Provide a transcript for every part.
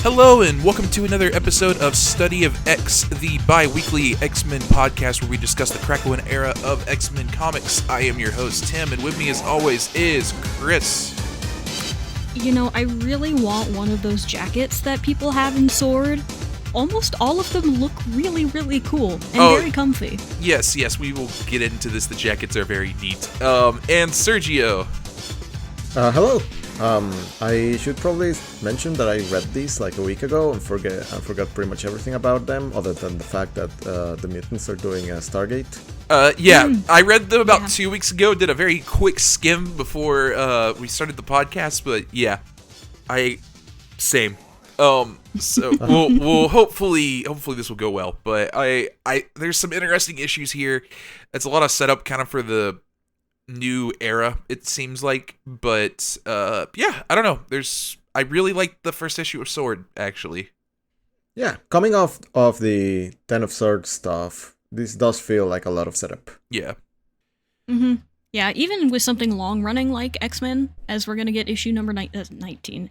Hello and welcome to another episode of Study of X, the bi-weekly X-Men podcast where we discuss the Krakoan era of X-Men comics. I am your host, Tim, and with me as always is Chris. You know, I really want one of those jackets that people have in S.W.O.R.D. Almost all of them look really, really cool and very comfy. Yes, we will get into this. The jackets are very neat. And Sergio. Hello. I should probably mention that I read these like a week ago and forgot pretty much everything about them, other than the fact that the Mutants are doing Stargate. I read them about 2 weeks ago, did a very quick skim before we started the podcast, but yeah, same. So we'll hopefully this will go well, but I there's some interesting issues here. It's a lot of setup kind of for the new era, it seems like, but I don't know. I really like the first issue of S.W.O.R.D, actually. Yeah, coming off of the Den of S.W.O.R.D stuff, this does feel like a lot of setup. Yeah. Mm-hmm. Yeah, even with something long-running like X-Men, as we're going to get issue number 16,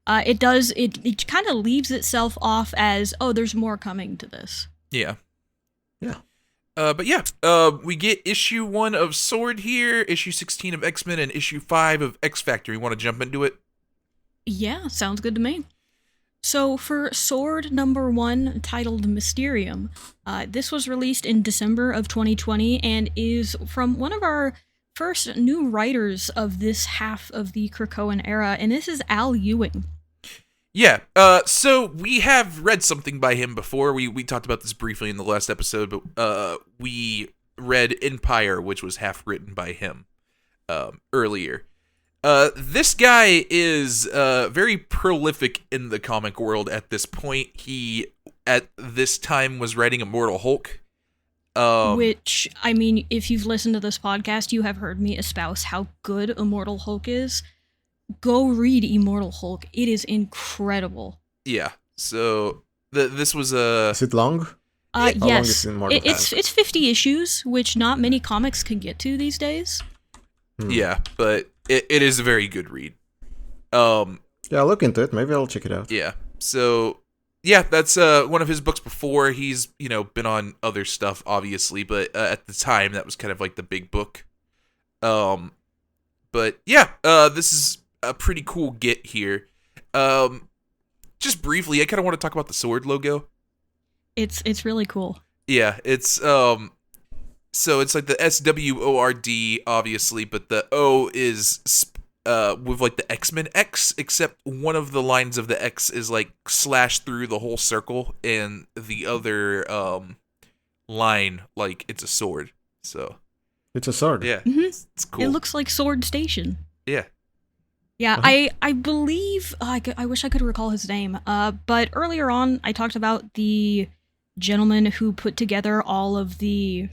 it kind of leaves itself off as, oh, there's more coming to this. Yeah. We get issue 1 of S.W.O.R.D here, issue 16 of X-Men, and issue 5 of X-Factor. You want to jump into it? Yeah, sounds good to me. So for S.W.O.R.D number 1, titled Mysterium, this was released in December of 2020 and is from one of our first new writers of this half of the Krakoan era, and this is Al Ewing. Yeah, so we have read something by him before. We talked about this briefly in the last episode, but we read Empire, which was half written by him earlier. This guy is very prolific in the comic world at this point. He, at this time, was writing Immortal Hulk. Which, I mean, if you've listened to this podcast, you have heard me espouse how good Immortal Hulk is. Go read Immortal Hulk. It is incredible. Yeah. So this was a. Is it long? Yes. How long is Immortal Hulk? It's 50 issues, which not many comics can get to these days. Yeah, but it is a very good read. Yeah, I'll look into it. Maybe I'll check it out. Yeah. So yeah, that's one of his books before. He's been on other stuff, obviously, but at the time that was kind of like the big book. But yeah, this is a pretty cool get here. Just briefly, I kind of want to talk about the S.W.O.R.D logo. It's really cool. Yeah, it's so it's like the S.W.O.R.D, obviously, but the O is with like the X-Men X, except one of the lines of the X is like slashed through the whole circle, and the other line, like it's a sword. So it's a sword. Yeah, Mm-hmm. it's cool. It looks like S.W.O.R.D Station. Yeah. Yeah, I believe, I wish I could recall his name, but earlier on I talked about the gentleman who put together all of the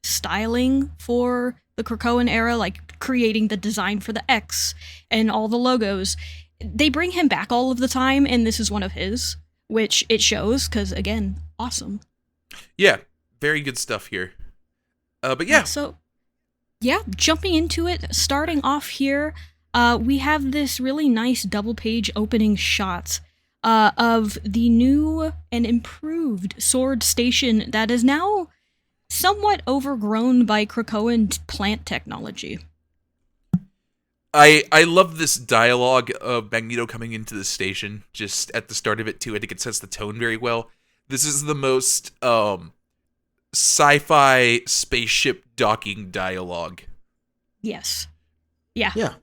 styling for the Krakoan era, like creating the design for the X and all the logos. They bring him back all of the time, and this is one of his, which it shows, because, again, awesome. Yeah, very good stuff here. But yeah. So, yeah, jumping into it, starting off here, we have this really nice double-page opening shot of the new and improved S.W.O.R.D station that is now somewhat overgrown by Krakoan plant technology. I love this dialogue of Magneto coming into the station just at the start of it too. I think it sets the tone very well. This is the most sci-fi spaceship docking dialogue. Yes. Yeah. Yeah.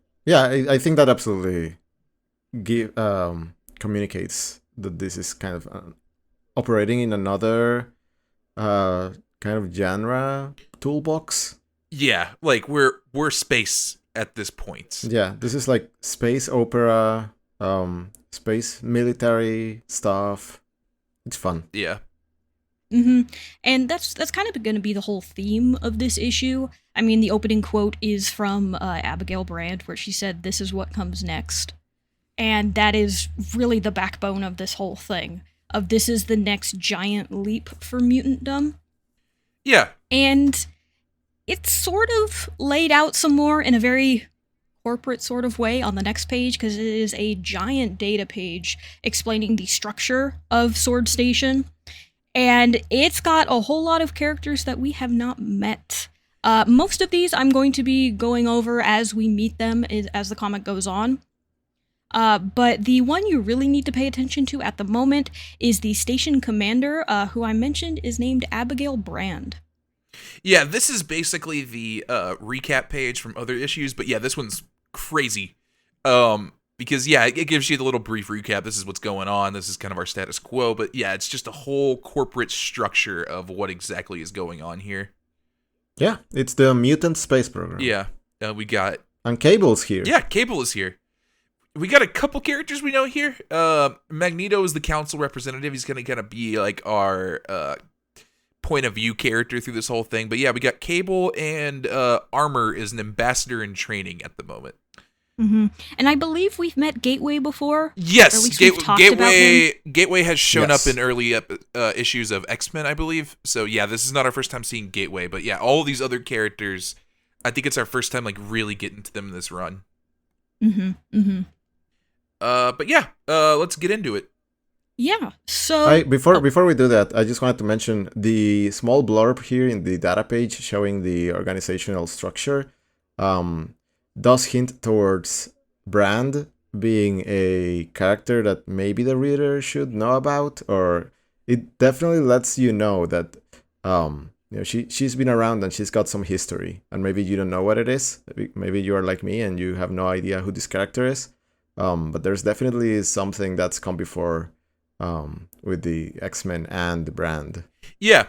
I think that absolutely communicates that this is kind of operating in another kind of genre toolbox. Yeah, like we're space at this point. Yeah, this is like space opera, space military stuff. It's fun. Yeah. Mm-hmm. And that's kind of going to be the whole theme of this issue. I mean, the opening quote is from Abigail Brand, where she said, "This is what comes next." And that is really the backbone of this whole thing. Of this is the next giant leap for mutantdom. Yeah. And it's sort of laid out some more in a very corporate sort of way on the next page, because it is a giant data page explaining the structure of S.W.O.R.D Station. And it's got a whole lot of characters that we have not met. Most of these I'm going to be going over as we meet them as the comic goes on. But the one you really need to pay attention to at the moment is the station commander, who I mentioned is named Abigail Brand. Yeah, this is basically the recap page from other issues, but yeah, this one's crazy. Because, yeah, it gives you the little brief recap. This is what's going on. This is kind of our status quo. But, yeah, it's just a whole corporate structure of what exactly is going on here. Yeah, it's the Mutant Space Program. Yeah, we got... And Cable's here. Yeah, Cable is here. We got a couple characters we know here. Magneto is the council representative. He's going to kind of be like our point of view character through this whole thing. But, yeah, we got Cable, and Armor is an ambassador in training at the moment. Mm-hmm. And I believe we've met Gateway before. Yes, or at least we've talked about him. Gateway has shown up in early issues of X-Men, I believe. So yeah, this is not our first time seeing Gateway, but yeah, all these other characters, I think it's our first time like really getting to them in this run. Mm-hmm. Mm-hmm. But yeah, let's get into it. Yeah. So before we do that, I just wanted to mention the small blurb here in the data page showing the organizational structure. Does hint towards Brand being a character that maybe the reader should know about, or it definitely lets you know that she's been around and she's got some history, and maybe you don't know what it is. Maybe you are like me and you have no idea who this character is. But there's definitely something that's come before with the X-Men and Brand. Yeah.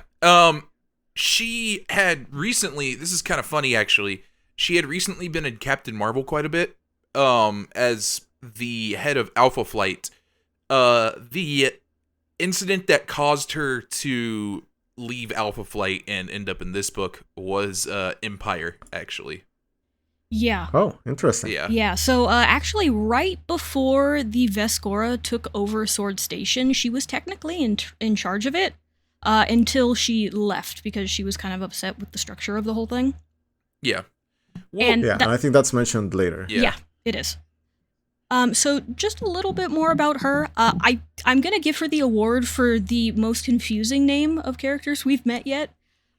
She had recently. This is kind of funny, actually. She had recently been in Captain Marvel quite a bit, as the head of Alpha Flight. The incident that caused her to leave Alpha Flight and end up in this book was Empire, actually. Yeah. Oh, interesting. Yeah. Yeah, so actually right before the Vescora took over S.W.O.R.D Station, she was technically in charge of it until she left because she was kind of upset with the structure of the whole thing. Yeah. Well, and I think that's mentioned later. Yeah, it is. So just a little bit more about her. I'm gonna give her the award for the most confusing name of characters we've met yet.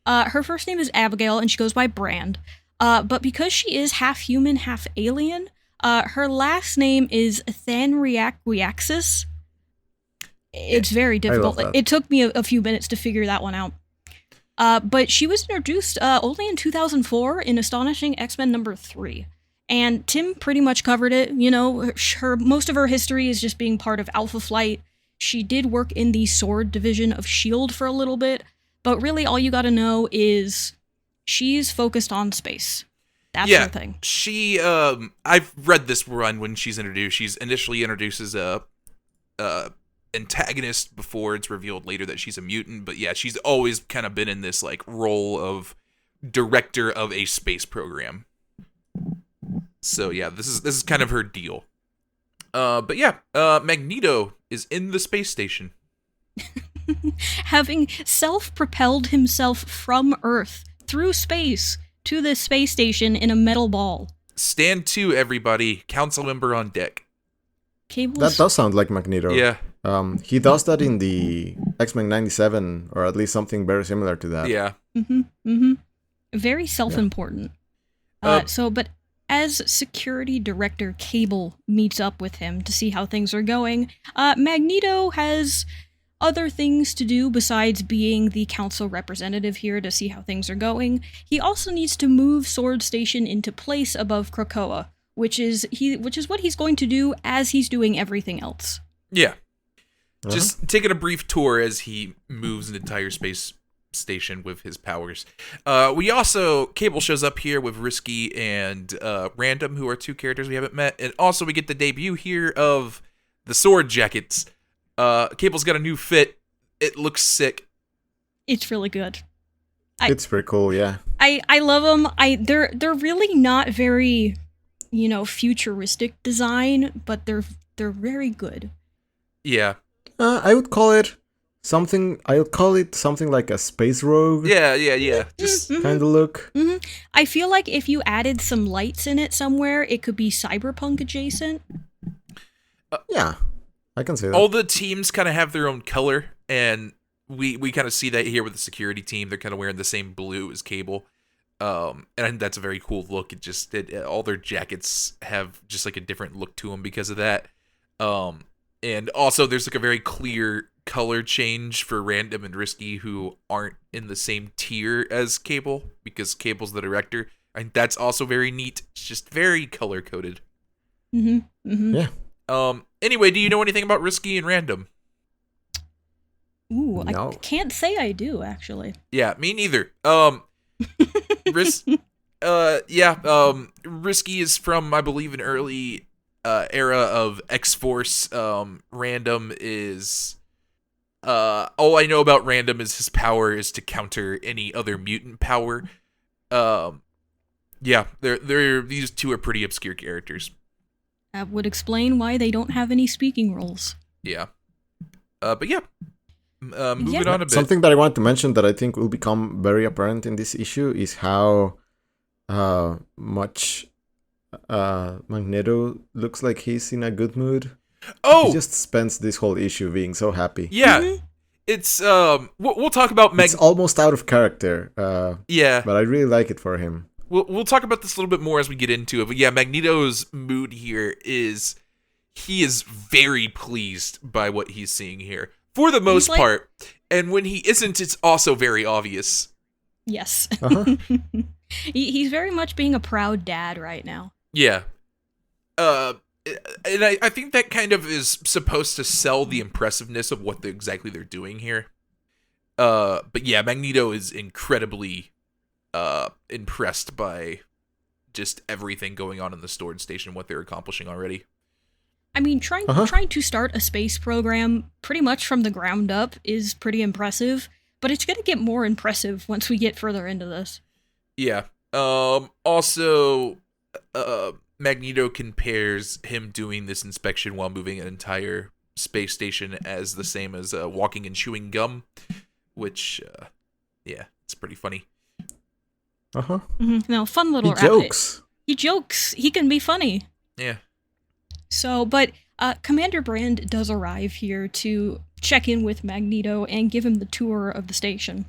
Her first name is Abigail, and she goes by Brand. But because she is half human, half alien, her last name is Thanriaquiaxis. It's very difficult. It took me a few minutes to figure that one out. But she was introduced only in 2004 in Astonishing X-Men number 3. And Tim pretty much covered it. You know, most of her history is just being part of Alpha Flight. She did work in the S.W.O.R.D division of S.H.I.E.L.D. for a little bit. But really all you gotta know is she's focused on space. That's her thing. She, I've read this run when she's introduced. She's initially introduced as a antagonist before it's revealed later that she's a mutant. But yeah, she's always kind of been in this like role of director of a space program. So yeah, this is kind of her deal. But yeah, Magneto is in the space station. Having self-propelled himself from Earth through space to the space station in a metal ball. Stand to, everybody. Council member on deck. That does sound like Magneto. Yeah. He does that in the X-Men 97, or at least something very similar to that. Yeah. Mm-hmm. Mm-hmm. Very self-important. But as security director Cable meets up with him to see how things are going, Magneto has other things to do besides being the council representative here to see how things are going. He also needs to move S.W.O.R.D Station into place above Krakoa, which is what he's going to do as he's doing everything else. Yeah. Just taking a brief tour as he moves an entire space station with his powers. Cable shows up here with Risky and Random, who are two characters we haven't met, and also we get the debut here of the S.W.O.R.D jackets. Cable's got a new fit. It looks sick. It's really good. It's pretty cool, yeah. I love them. They're really not very, futuristic design, but they're very good. Yeah. I would call it something. I'll call it something like a space rogue. Yeah. Just kind of look. I feel like if you added some lights in it somewhere, it could be cyberpunk adjacent. Yeah, I can say that. all the teams kind of have their own color, and we kind of see that here with the security team. They're kind of wearing the same blue as Cable. And I think that's a very cool look. All their jackets have just like a different look to them because of that. And also there's like a very clear color change for Random and Risky, who aren't in the same tier as Cable, because Cable's the director. I think that's also very neat. It's just very color coded. Yeah. Anyway, do you know anything about Risky and Random? Ooh, No. I can't say I do, actually. Yeah, me neither. Risky is from, I believe, an early era of X-Force. Random is all I know about Random is his power is to counter any other mutant power. These two are pretty obscure characters. That would explain why they don't have any speaking roles. Yeah. Moving on a bit. Something that I want to mention that I think will become very apparent in this issue is how much Magneto looks like he's in a good mood. Oh! He just spends this whole issue being so happy. Yeah. It's, we'll talk about It's almost out of character. Yeah. But I really like it for him. We'll talk about this a little bit more as we get into it. But yeah, Magneto's mood here is he is very pleased by what he's seeing here. For the most part. And when he isn't, it's also very obvious. Yes. Uh-huh. He's very much being a proud dad right now. Yeah. And I think that kind of is supposed to sell the impressiveness of what exactly they're doing here. But yeah, Magneto is incredibly impressed by just everything going on in the S.W.O.R.D station, what they're accomplishing already. I mean, trying to start a space program pretty much from the ground up is pretty impressive, but it's going to get more impressive once we get further into this. Yeah. Also, Magneto compares him doing this inspection while moving an entire space station as the same as walking and chewing gum, which, it's pretty funny. Uh-huh. No, fun little He jokes. He jokes. He can be funny. Yeah. So, but Commander Brand does arrive here to check in with Magneto and give him the tour of the station.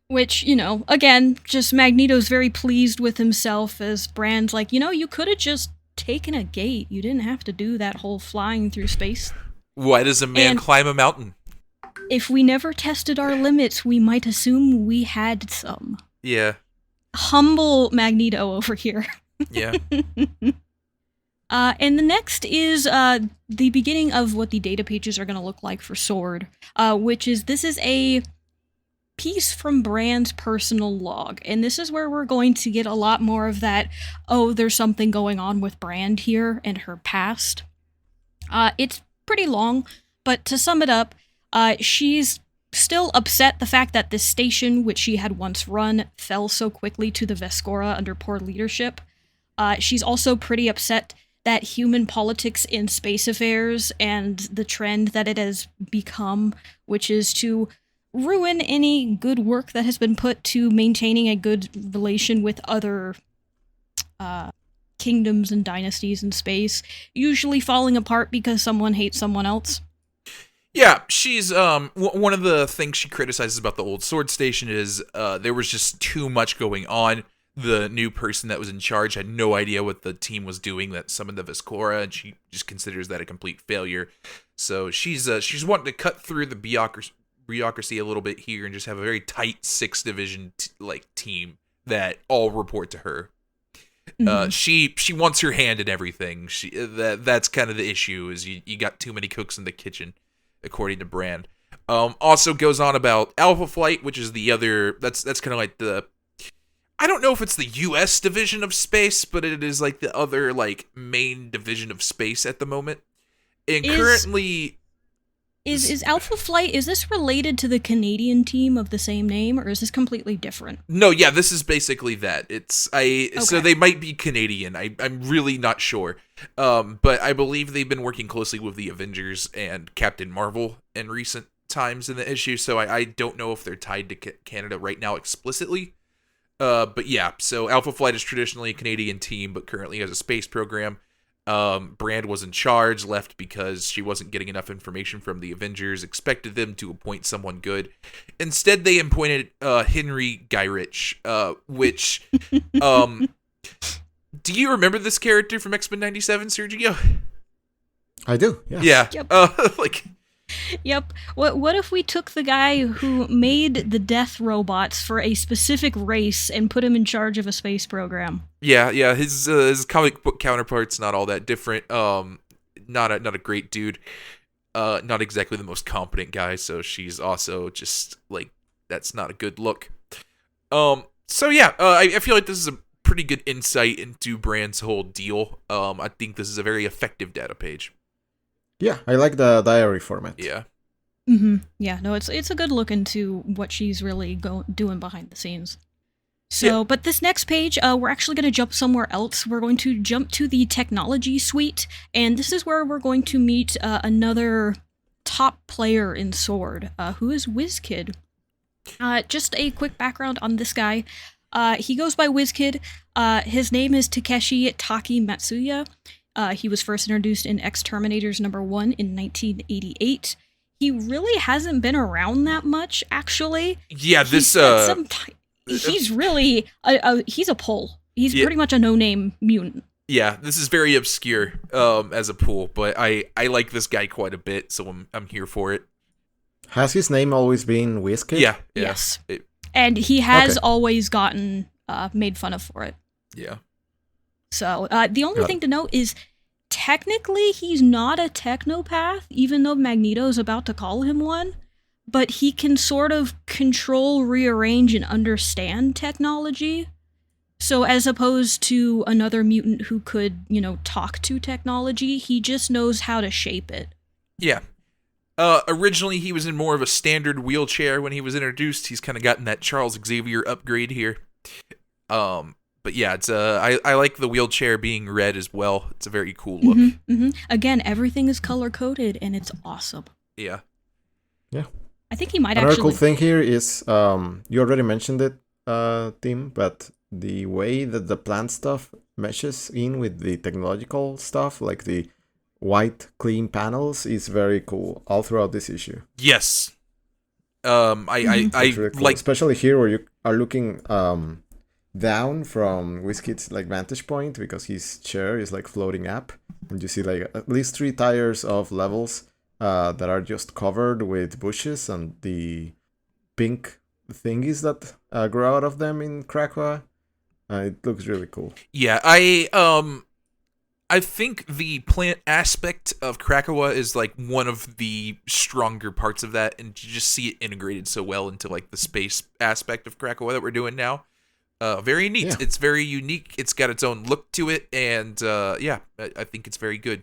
Which, again, just Magneto's very pleased with himself as Brand's like, you could have just taken a gate. You didn't have to do that whole flying through space. Why does a man climb a mountain? If we never tested our limits, we might assume we had some. Yeah. Humble Magneto over here. Yeah. And the next is the beginning of what the data pages are going to look like for S.W.O.R.D, which is, this is a piece from Brand's personal log. And this is where we're going to get a lot more of that, there's something going on with Brand here and her past. It's pretty long, but to sum it up, she's still upset the fact that this station, which she had once run, fell so quickly to the Vescora under poor leadership. She's also pretty upset that human politics in space affairs and the trend that it has become, which is to ruin any good work that has been put to maintaining a good relation with other kingdoms and dynasties in space, usually falling apart because someone hates someone else. Yeah, she's one of the things she criticizes about the old S.W.O.R.D station is there was just too much going on. The new person that was in charge had no idea what the team was doing that summoned the Vescora, and she just considers that a complete failure. So she's wanting to cut through the bureaucracy a little bit here and just have a very tight 6-division team that all report to her. Mm-hmm. She wants her hand in everything. That's kind of the issue, is you got too many cooks in the kitchen, according to Brand. Also goes on about Alpha Flight, which is the other. That's kind of like the. I don't know if it's the U.S. division of space, but it is like the other main division of space at the moment. And currently, is Alpha Flight, is this related to the Canadian team of the same name, or is this completely different? No, yeah, this is basically that. So they might be Canadian. I'm really not sure. But I believe they've been working closely with the Avengers and Captain Marvel in recent times in the issue, so I don't know if they're tied to Canada right now explicitly. But yeah, so Alpha Flight is traditionally a Canadian team, but currently has a space program. Brand was in charge, left because she wasn't getting enough information from the Avengers, expected them to appoint someone good. Instead, they appointed Henry Gyrich, which, do you remember this character from X-Men 97, Sergio? I do, yes. Yeah. Yep. Yep. What if we took the guy who made the death robots for a specific race and put him in charge of a space program? Yeah. His comic book counterpart's not all that different. Not a great dude. Not exactly the most competent guy. So she's also just like, that's not a good look. So yeah, I feel like this is a pretty good insight into Brand's whole deal. I think this is a very effective data page. Yeah, I like the diary format. Yeah. Mm-hmm. Yeah, no, it's a good look into what she's really doing behind the scenes. So, Yeah. But this next page, we're actually going to jump somewhere else. We're going to jump to the technology suite, and this is where we're going to meet another top player in S.W.O.R.D, who is WizKid. Just a quick background on this guy. He goes by WizKid. His name is Takeshi Taki Matsuya. He was first introduced in X-Terminators #1 in 1988. He really hasn't been around that much, actually. Yeah, He's really he's a pull. He's pretty much a no-name mutant. Yeah, this is very obscure as a pool, but I like this guy quite a bit, so I'm here for it. Has his name always been WizKid? Yeah. Yes. And he has always gotten made fun of for it. Yeah. So, the only thing to note is, technically, he's not a technopath, even though Magneto's about to call him one, but he can sort of control, rearrange, and understand technology. So, as opposed to another mutant who could, talk to technology, he just knows how to shape it. Yeah. Originally, he was in more of a standard wheelchair when he was introduced. He's kind of gotten that Charles Xavier upgrade here. But yeah, it's I like the wheelchair being red as well. It's a very cool look. Again, everything is color coded and it's awesome. Yeah. Yeah. I think he might Another actually. cool thing here is you already mentioned it, Tim, but the way that the plant stuff meshes in with the technological stuff, like the white clean panels, is very cool all throughout this issue. Yes. It's I really cool. like, especially here where you are looking down from WizKid's like vantage point, because his chair is like floating up, and you see like at least 3 tiers of levels that are just covered with bushes and the pink thingies that grow out of them in Krakoa. It looks really cool. Yeah, I think the plant aspect of Krakoa is like one of the stronger parts of that, and you just see it integrated so well into like the space aspect of Krakoa that we're doing now. Very neat. Yeah. It's very unique. It's got its own look to it, and I think it's very good.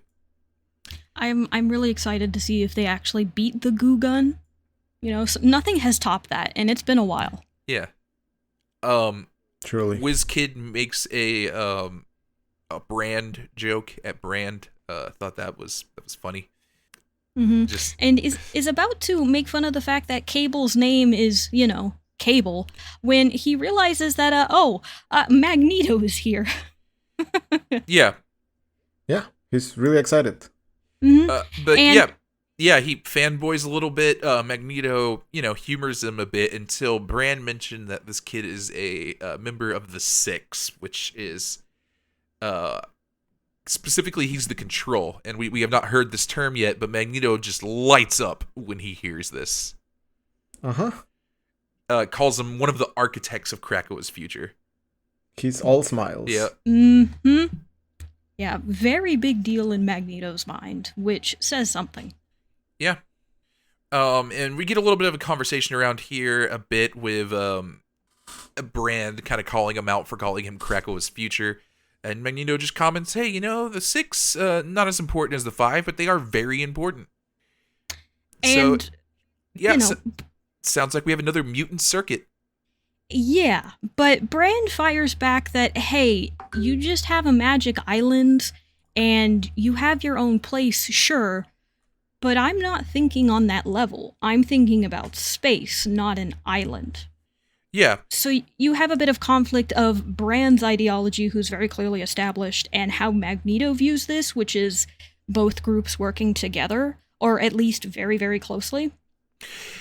I'm really excited to see if they actually beat the goo gun. So nothing has topped that, and it's been a while. Yeah. Truly. WizKid makes a brand joke at Brand. Thought that was funny. Mm-hmm. Just and is about to make fun of the fact that Cable's name is, Cable, when he realizes that Magneto is here. yeah. Yeah, he's really excited. Mm-hmm. But yeah, he fanboys a little bit. Magneto, humors him a bit until Brand mentioned that this kid is a member of the Six, which is specifically he's the Control, and we have not heard this term yet, but Magneto just lights up when he hears this. Calls him one of the architects of Krakoa's future. He's all smiles. Yeah. Mm-hmm. Yeah, very big deal in Magneto's mind, which says something. Yeah. And we get a little bit of a conversation around here a bit with Brand kind of calling him out for calling him Krakoa's future. And Magneto just comments, hey, the Six, not as important as the Five, but they are very important. And, so, yeah, sounds like we have another mutant circuit. Yeah, but Brand fires back that, hey, you just have a magic island, and you have your own place, sure, but I'm not thinking on that level. I'm thinking about space, not an island. Yeah. So you have a bit of conflict of Brand's ideology, who's very clearly established, and how Magneto views this, which is both groups working together, or at least very, very closely.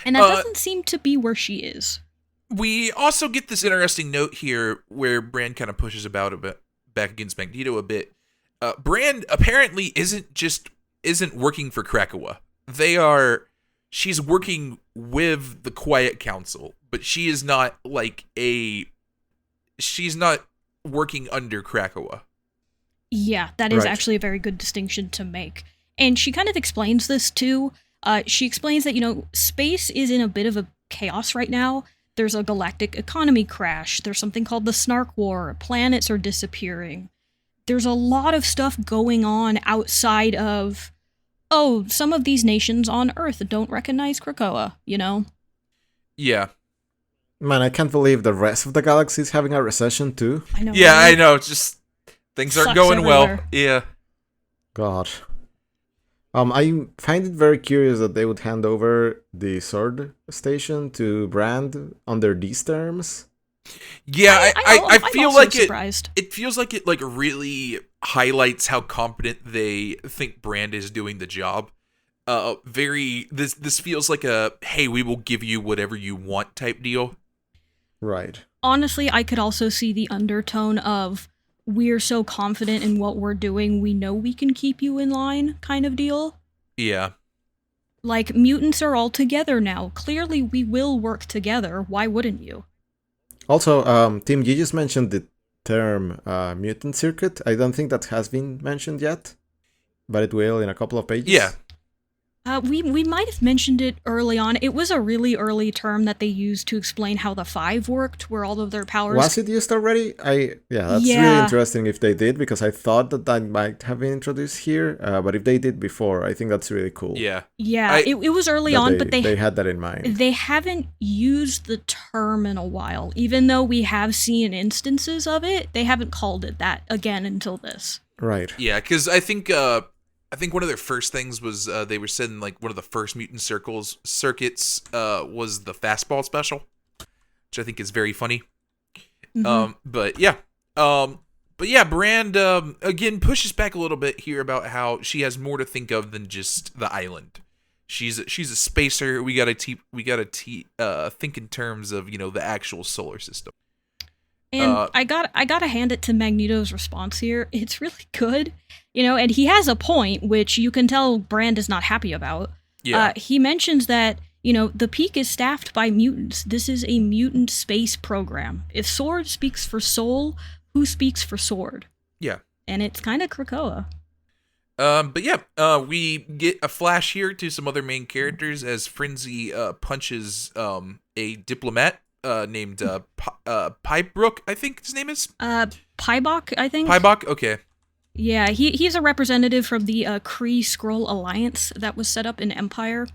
And that doesn't seem to be where she is. We also get this interesting note here where Brand kind of pushes about a bit back against Magneto a bit. Brand apparently isn't working for Krakoa. She's working with the Quiet Council, but she is not she's not working under Krakoa. Yeah, that is actually a very good distinction to make. And she kind of explains this too. She explains that, space is in a bit of a chaos right now. There's a galactic economy crash. There's something called the S.W.O.R.D. Planets are disappearing. There's a lot of stuff going on outside of, some of these nations on Earth don't recognize Krakoa, Yeah. Man, I can't believe the rest of the galaxy is having a recession too. I know. Yeah, right? I know. Just things aren't Sucks going well. everywhere. Yeah. God. I find it very curious that they would hand over the S.W.O.R.D station to Brand under these terms. Yeah, I feel also like surprised. it feels like it really highlights how competent they think Brand is doing the job. This feels like a hey, we will give you whatever you want type deal. Right. Honestly, I could also see the undertone of we're so confident in what we're doing, we know we can keep you in line kind of deal. Yeah. Like, mutants are all together now. Clearly, we will work together. Why wouldn't you? Also, Tim, you just mentioned the term mutant circuit. I don't think that has been mentioned yet, but it will in a couple of pages. Yeah. We might have mentioned it early on. It was a really early term that they used to explain how the Five worked, where all of their powers... Was it used already? That's really interesting if they did, because I thought that might have been introduced here, but if they did before, I think that's really cool. Yeah. Yeah, it was early on, but they had that in mind. They haven't used the term in a while. Even though we have seen instances of it, they haven't called it that again until this. Right. Yeah, because I think one of their first things was they were saying like one of the first mutant circuits was the fastball special, which I think is very funny. Mm-hmm. But yeah, Brand again pushes back a little bit here about how she has more to think of than just the island. She's a spacer. We gotta think in terms of the actual solar system. And I gotta hand it to Magneto's response here. It's really good, and he has a point, which you can tell Brand is not happy about. Yeah. He mentions that, the peak is staffed by mutants. This is a mutant space program. If S.W.O.R.D speaks for soul, who speaks for S.W.O.R.D? Yeah. And it's kind of Krakoa. But yeah, we get a flash here to some other main characters as Frenzy punches a diplomat named Pybrook, I think his name is? Pybok, I think? Pybok? Okay. Yeah, he's a representative from the Kree-Skrull Alliance that was set up in Empire.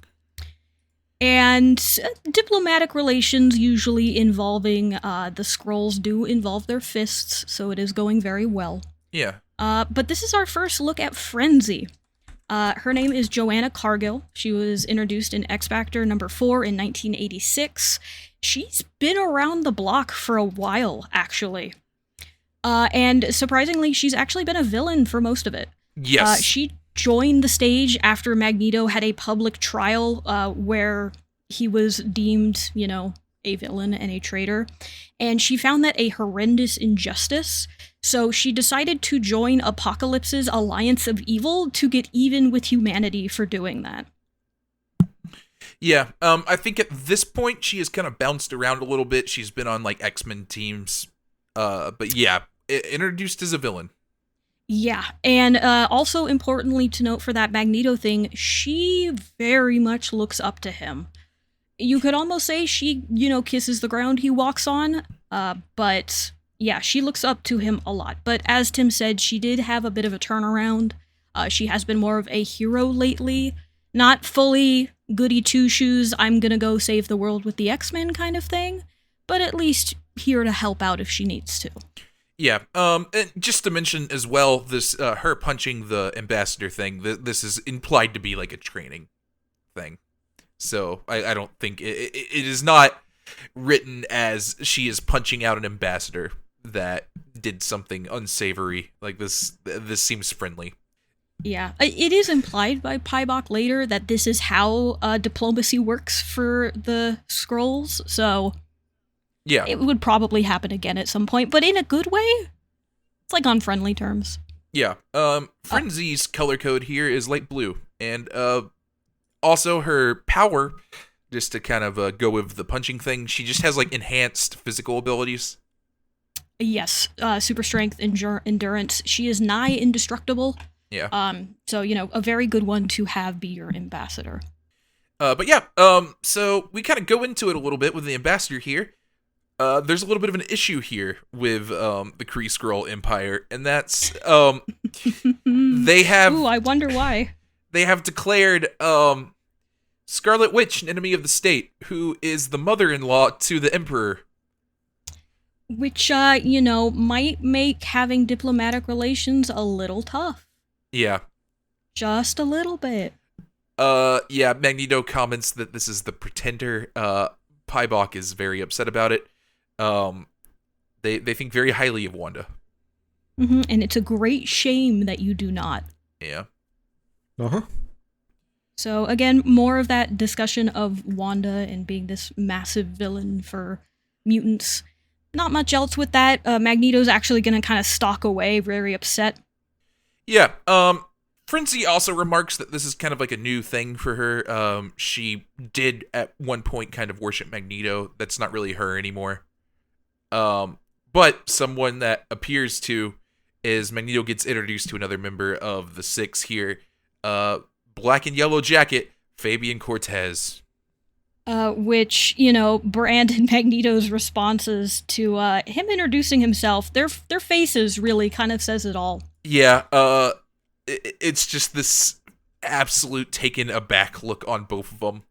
And diplomatic relations usually involving the Skrulls do involve their fists, so it is going very well. Yeah. But this is our first look at Frenzy. Her name is Joanna Cargill. She was introduced in X-Factor number 4 in 1986. She's been around the block for a while, actually. And surprisingly, she's actually been a villain for most of it. Yes. She joined the stage after Magneto had a public trial where he was deemed, a villain and a traitor. And she found that a horrendous injustice. So she decided to join Apocalypse's Alliance of Evil to get even with humanity for doing that. Yeah, I think at this point she has kind of bounced around a little bit. She's been on like X-Men teams, but yeah, introduced as a villain. Yeah, and also importantly to note for that Magneto thing, she very much looks up to him. You could almost say she, kisses the ground he walks on, but yeah, she looks up to him a lot. But as Tim said, she did have a bit of a turnaround. She has been more of a hero lately, not fully goody two-shoes, I'm gonna go save the world with the X-Men kind of thing, but at least here to help out if she needs to. Yeah, and just to mention as well, this her punching the ambassador thing, this is implied to be like a training thing. So I don't think it is not written as she is punching out an ambassador that did something unsavory. Like this seems friendly. Yeah, it is implied by Pybok later that this is how diplomacy works for the scrolls, so yeah, it would probably happen again at some point, but in a good way. It's like on friendly terms. Yeah. Frenzy's color code here is light blue, and also her power, just to kind of go with the punching thing, she just has like enhanced physical abilities. Yes, super strength, endurance. She is nigh indestructible. Yeah. So, a very good one to have be your ambassador. But yeah, so we kind of go into it a little bit with the ambassador here. There's a little bit of an issue here with the Kree Skrull Empire, and that's they have. Ooh, I wonder why. They have declared Scarlet Witch an enemy of the state, who is the mother-in-law to the Emperor. Which, might make having diplomatic relations a little tough. Yeah. Just a little bit. Yeah, Magneto comments that this is the Pretender. Pybok is very upset about it. They think very highly of Wanda. Mm-hmm, and it's a great shame that you do not. Yeah. Uh-huh. So, again, more of that discussion of Wanda and being this massive villain for mutants. Not much else with that. Magneto's actually going to kind of stalk away, very upset. Yeah, Frenzy also remarks that this is kind of like a new thing for her. She did at one point kind of worship Magneto. That's not really her anymore. But someone that appears to is Magneto gets introduced to another member of the Six here. Black and yellow jacket, Fabian Cortez. Which, Brand and Magneto's responses to him introducing himself, their faces really kind of says it all. Yeah, it's just this absolute taken aback look on both of them.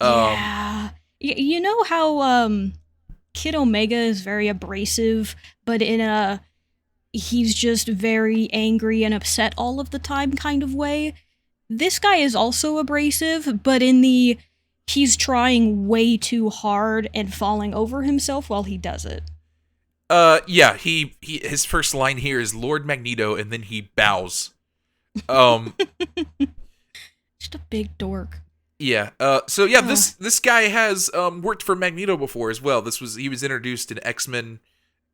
Yeah. You know how Kid Omega is very abrasive, but in he's just very angry and upset all of the time kind of way? This guy is also abrasive, but in the he's trying way too hard and falling over himself while he does it. Yeah, his first line here is Lord Magneto, and then he bows. Just a big dork. Yeah. So yeah, this guy has worked for Magneto before as well. He was introduced in X-Men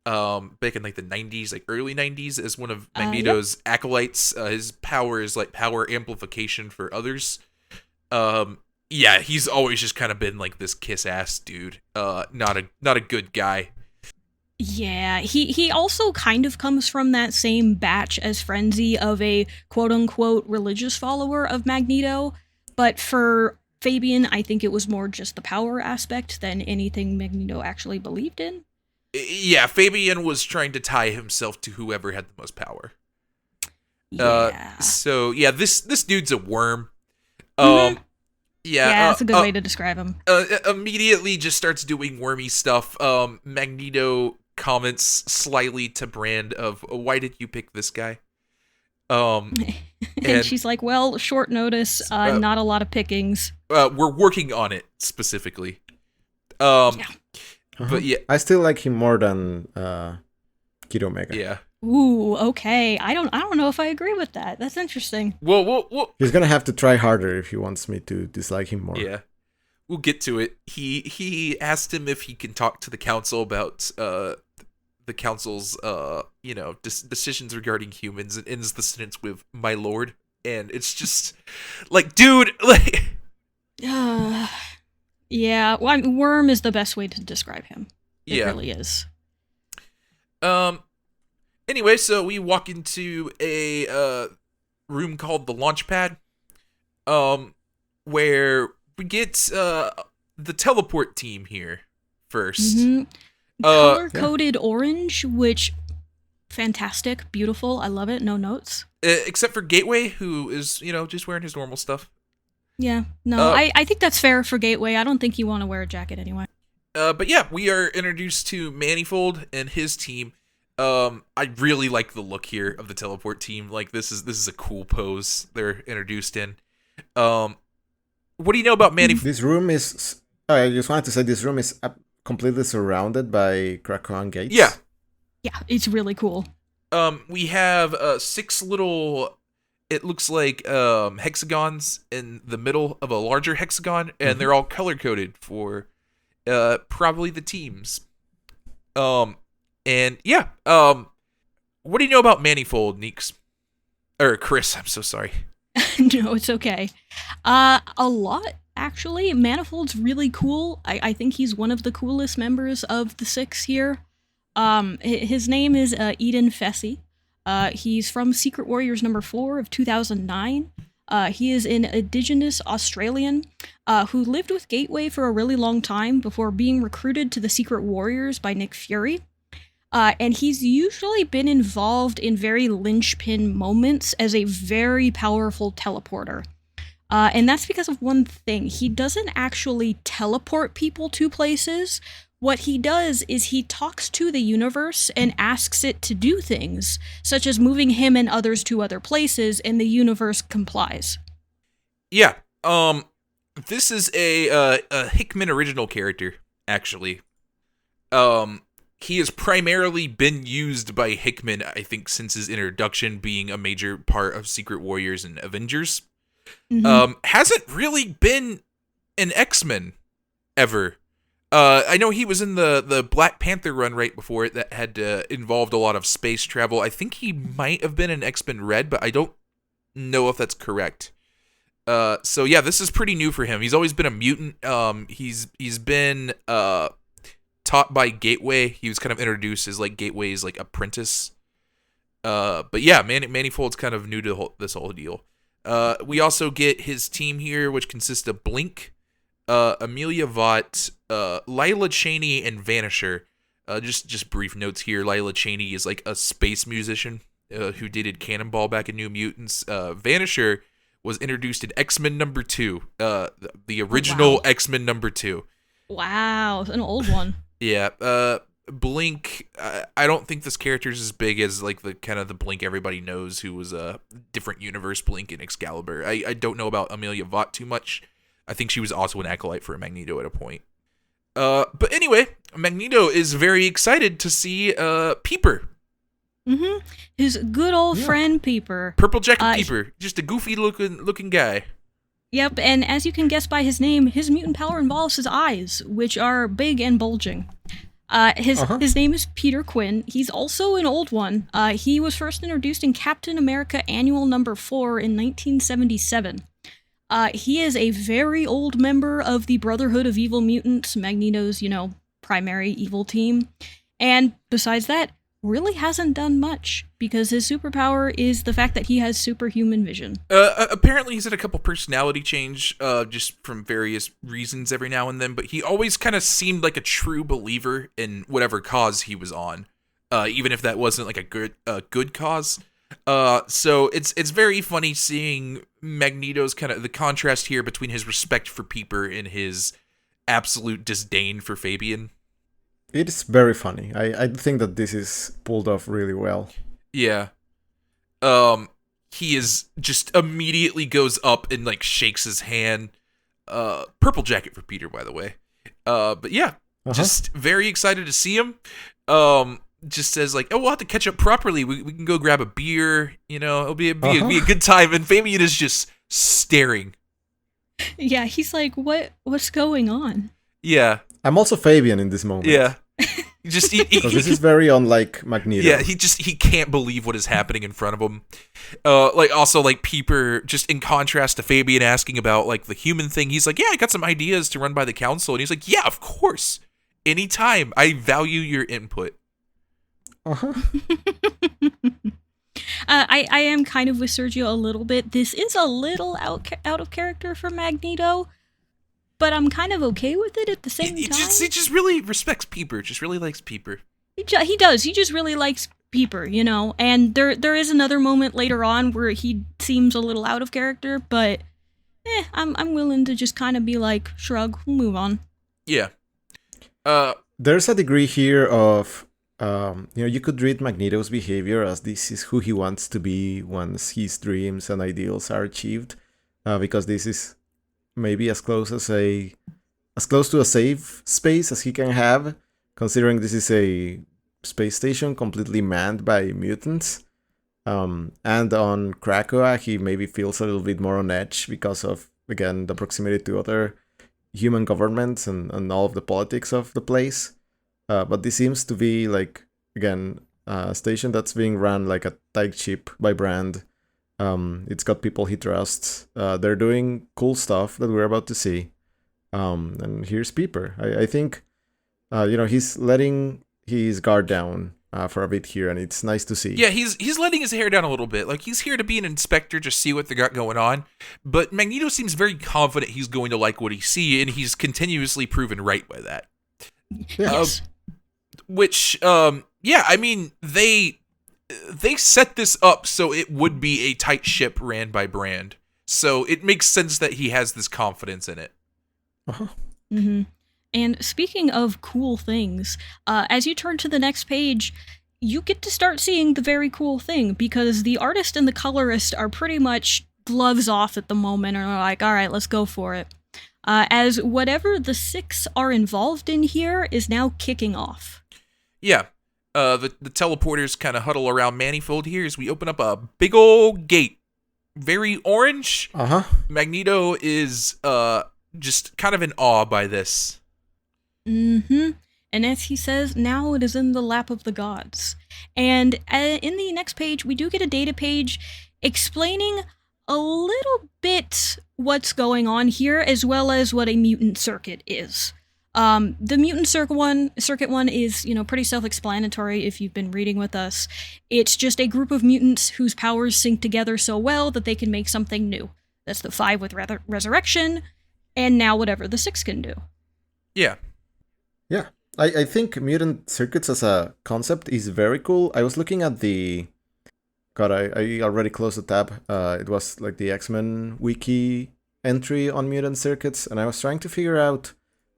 back in like the 90s, like early 90s, as one of Magneto's acolytes. His power is like power amplification for others. Yeah, he's always just kind of been like this kiss-ass dude. Not a good guy. Yeah, he also kind of comes from that same batch as Frenzy of a quote-unquote religious follower of Magneto, but for Fabian, I think it was more just the power aspect than anything Magneto actually believed in. Yeah, Fabian was trying to tie himself to whoever had the most power. Yeah. So yeah, this dude's a worm. Mm-hmm. Yeah, that's a good way to describe him. Immediately just starts doing wormy stuff. Magneto comments slyly to Brand of, why did you pick this guy? And she's like, well, short notice, not a lot of pickings. We're working on it, specifically. Yeah. But yeah. I still like him more than Kid Omega. Yeah. Ooh, okay. I don't know if I agree with that. That's interesting. Well, he's gonna have to try harder if he wants me to dislike him more. Yeah, we'll get to it. He asked him if he can talk to the council about the council's decisions regarding humans, and ends the sentence with "my lord," and it's just like, dude, like. Yeah, well, worm is the best way to describe him. It really is. Anyway, so we walk into a room called the Launchpad, where we get the teleport team here first. Mm-hmm. Color-coded orange, which fantastic, beautiful. I love it. No notes. Except for Gateway, who is just wearing his normal stuff. Yeah, no, I think that's fair for Gateway. I don't think you want to wear a jacket anyway. But yeah, we are introduced to Manifold and his team. I really like the look here of the teleport team. Like this is a cool pose they're introduced in. What do you know about Manny? This room is. I just wanted to say this room is completely surrounded by Krakoan gates. Yeah. Yeah, it's really cool. We have 6 little. It looks like hexagons in the middle of a larger hexagon, and they're all color coded for probably the teams. And yeah. What do you know about Manifold, Neeks? Or Chris? I'm so sorry. No, it's okay. A lot, actually. Manifold's really cool. I think he's one of the coolest members of the 6 here. His name is Eden Fessy. He's from Secret Warriors number 4 of 2009. He is an indigenous Australian who lived with Gateway for a really long time before being recruited to the Secret Warriors by Nick Fury. And he's usually been involved in very linchpin moments as a very powerful teleporter. And that's because of one thing. He doesn't actually teleport people to places. What he does is he talks to the universe and asks it to do things, such as moving him and others to other places, and the universe complies. Yeah. This is a Hickman original character, actually. He has primarily been used by Hickman, I think, since his introduction, being a major part of Secret Warriors and Avengers. Hasn't really been an X-Men ever. I know he was in the Black Panther run right before it that had involved a lot of space travel. I think he might have been an X-Men Red, but I don't know if that's correct. So yeah, this is pretty new for him. He's always been a mutant. He's been taught by Gateway. He was kind of introduced as like Gateway's like apprentice. But yeah, Manifold's kind of new to this whole deal. We also get his team here, which consists of Blink, Amelia Vaught, Lila Cheney, and Vanisher. Just brief notes here. Lila Cheney is like a space musician who dated Cannonball back in New Mutants. Vanisher was introduced in X-Men number 2, the original X-Men number 2. Wow, an old one. Yeah, Blink. I don't think this character is as big as like the kind of the Blink everybody knows, who was a different universe Blink in Excalibur. I don't know about Amelia Vaught too much. I think she was also an acolyte for Magneto at a point. But anyway, Magneto is very excited to see Peeper. His good old friend Peeper. Purple Jacket Peeper, just a goofy looking guy. Yep, and as you can guess by his name, his mutant power involves his eyes, which are big and bulging. His name is Peter Quinn. He's also an old one. He was first introduced in Captain America Annual number 4 in 1977. He is a very old member of the Brotherhood of Evil Mutants, Magneto's, primary evil team. And besides that, really hasn't done much, because his superpower is the fact that he has superhuman vision. Apparently he's had a couple personality change, just from various reasons every now and then, but he always kind of seemed like a true believer in whatever cause he was on, even if that wasn't like a good cause. So it's very funny seeing Magneto's kind of the contrast here between his respect for Peeper and his absolute disdain for Fabian. It's very funny. I think that this is pulled off really well. Yeah. He is just immediately goes up and like shakes his hand. Purple Jacket for Peter, by the way. But yeah, just very excited to see him. Just says like, oh, we'll have to catch up properly. We can go grab a beer. It'll be a good time. And Fabian is just staring. Yeah, he's like, what's going on? Yeah. I'm also Fabian in this moment. Yeah. Just this is very unlike Magneto. Yeah, he can't believe what is happening in front of him. Also Peeper, just in contrast to Fabian asking about like the human thing, he's like, yeah, I got some ideas to run by the council, and he's like, yeah, of course, anytime. I value your input. I am kind of with Sergio a little bit. This is a little out of character for Magneto, but I'm kind of okay with it at the same time. He just really respects Peeper. Just really likes Peeper. He does. He just really likes Peeper, And there is another moment later on where he seems a little out of character, but I'm willing to just kind of be like, shrug, we'll move on. Yeah. There's a degree here of, you could read Magneto's behavior as this is who he wants to be once his dreams and ideals are achieved, because this is maybe as close to a safe space as he can have, considering this is a space station completely manned by mutants. And on Krakoa, he maybe feels a little bit more on edge because of, again, the proximity to other human governments and all of the politics of the place. But this seems to be, like, again, a station that's being run like a tight ship by Brand. It's got people he trusts. They're doing cool stuff that we're about to see. And here's Peeper. I think, he's letting his guard down for a bit here, and it's nice to see. Yeah, he's letting his hair down a little bit. Like, he's here to be an inspector, just see what they got going on. But Magneto seems very confident he's going to like what he sees, and he's continuously proven right by that. Yes. I mean, they set this up so it would be a tight ship ran by Brand. So it makes sense that he has this confidence in it. Uh-huh. Mm-hmm. And speaking of cool things, as you turn to the next page, you get to start seeing the very cool thing, because the artist and the colorist are pretty much gloves off at the moment, and are like, all right, let's go for it. As whatever the six are involved in here is now kicking off. Yeah. The teleporters kind of huddle around Manifold here as we open up a big old gate. Very orange. Uh-huh. Magneto is just kind of in awe by this. Mm-hmm. And as he says, now it is in the lap of the gods. And in the next page, we do get a data page explaining a little bit what's going on here, as well as what a mutant circuit is. The mutant circuit one is, pretty self-explanatory if you've been reading with us. It's just a group of mutants whose powers sync together so well that they can make something new. That's the 5 with resurrection, and now whatever the 6 can do. Yeah. Yeah. I think mutant circuits as a concept is very cool. I was looking at the... God, I already closed the tab. It was like the X-Men wiki entry on mutant circuits, and I was trying to figure out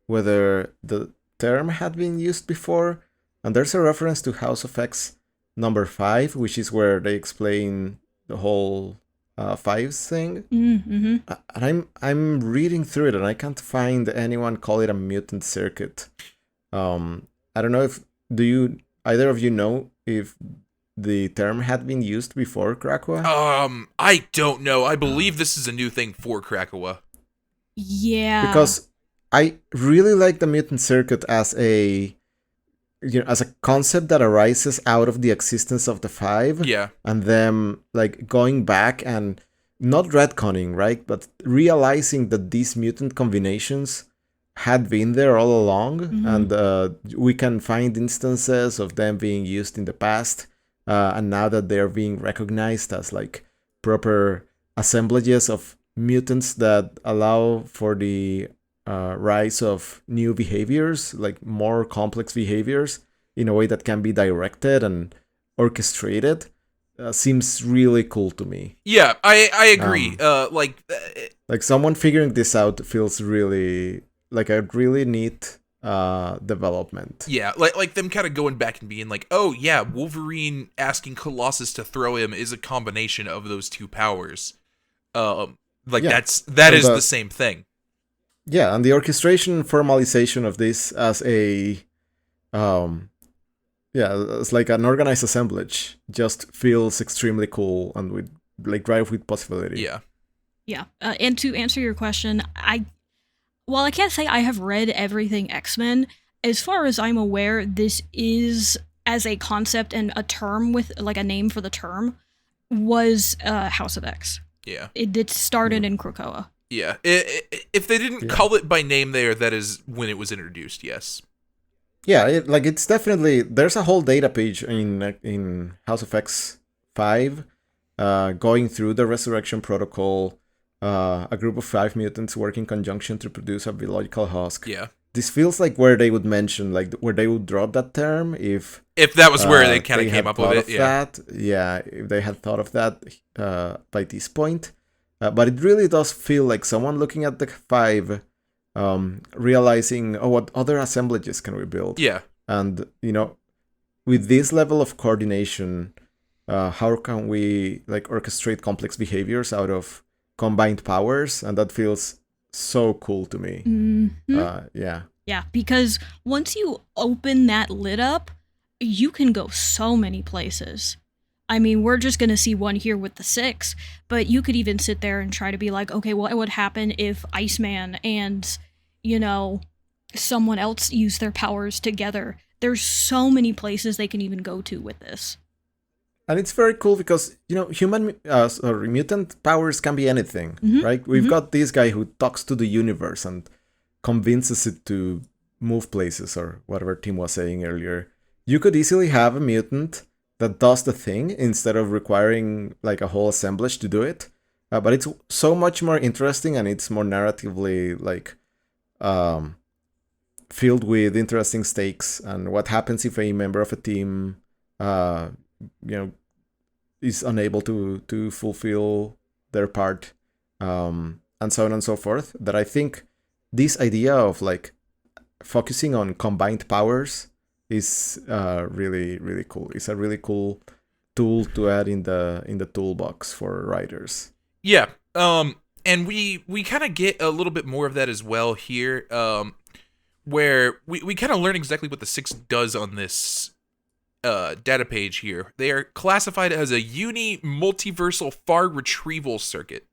whether the term had been used before. And there's a reference to House of X number 5, which is where they explain the whole fives thing. Mm-hmm. And I'm reading through it, and I can't find anyone call it a mutant circuit. I don't know if either of you know if the term had been used before Krakoa? I don't know. I believe this is a new thing for Krakoa. Yeah. Because I really like the mutant circuit as a concept that arises out of the existence of the 5. Yeah. And then like going back and not retconning, right? But realizing that these mutant combinations had been there all along. Mm-hmm. And we can find instances of them being used in the past. And now that they're being recognized as like proper assemblages of mutants that allow for the rise of new behaviors, like more complex behaviors, in a way that can be directed and orchestrated, seems really cool to me. Yeah, I agree. Like someone figuring this out feels really like a really neat development. Yeah, like them kind of going back and being like, oh yeah, Wolverine asking Colossus to throw him is a combination of those two powers. That is the same thing. Yeah, and the orchestration formalization of this as a it's like an organized assemblage just feels extremely cool and with like rife with possibility. Yeah. Yeah. And to answer your question, while I can't say I have read everything X-Men, as far as I'm aware, this is, as a concept and a term with, like, a name for the term, was House of X. Yeah. It started in Krakoa. Yeah. If they didn't call it by name there, that is when it was introduced, yes. Yeah, it's definitely... There's a whole data page in House of X 5 going through the Resurrection Protocol, a group of 5 mutants work in conjunction to produce a biological husk. Yeah. This feels like where they would mention, like, where they would drop that term if that was where they kind of came up with it. If they had thought of that by this point. But it really does feel like someone looking at the 5, realizing, what other assemblages can we build? Yeah. And, with this level of coordination, how can we, like, orchestrate complex behaviors out of combined powers? And that feels so cool to me. Yeah. Yeah, because once you open that lid up, you can go so many places. I mean, we're just going to see one here with the 6, but you could even sit there and try to be like, okay, what would happen if Iceman and, someone else use their powers together? There's so many places they can even go to with this. And it's very cool because, mutant powers can be anything, right? We've got this guy who talks to the universe and convinces it to move places, or whatever Tim was saying earlier. You could easily have a mutant that does the thing instead of requiring like a whole assemblage to do it. But it's so much more interesting, and it's more narratively like filled with interesting stakes, and what happens if a member of a team is unable to fulfill their part, and so on and so forth. That I think this idea of like focusing on combined powers is really, really cool. It's a really cool tool to add in the toolbox for writers. Yeah. And we kind of get a little bit more of that as well here, where we kind of learn exactly what the 6 does on this data page here. They are classified as a multiversal far retrieval circuit.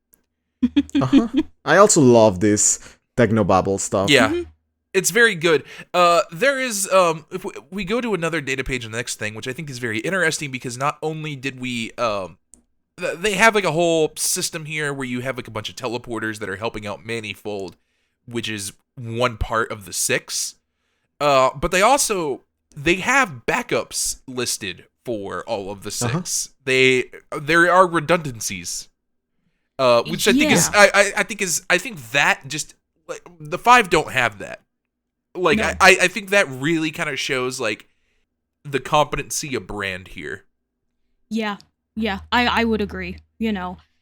I also love this technobabble stuff. Yeah. It's very good. There is, if we go to another data page on the next thing, which I think is very interesting, because not only did we, they have like a whole system here where you have like a bunch of teleporters that are helping out Manifold, which is one part of the 6. But they have backups listed for all of the 6. There are redundancies, which I think I think that just, like, the 5 don't have that. Like, no. I think that really kind of shows, like, the competency of Brand here. Yeah, I would agree,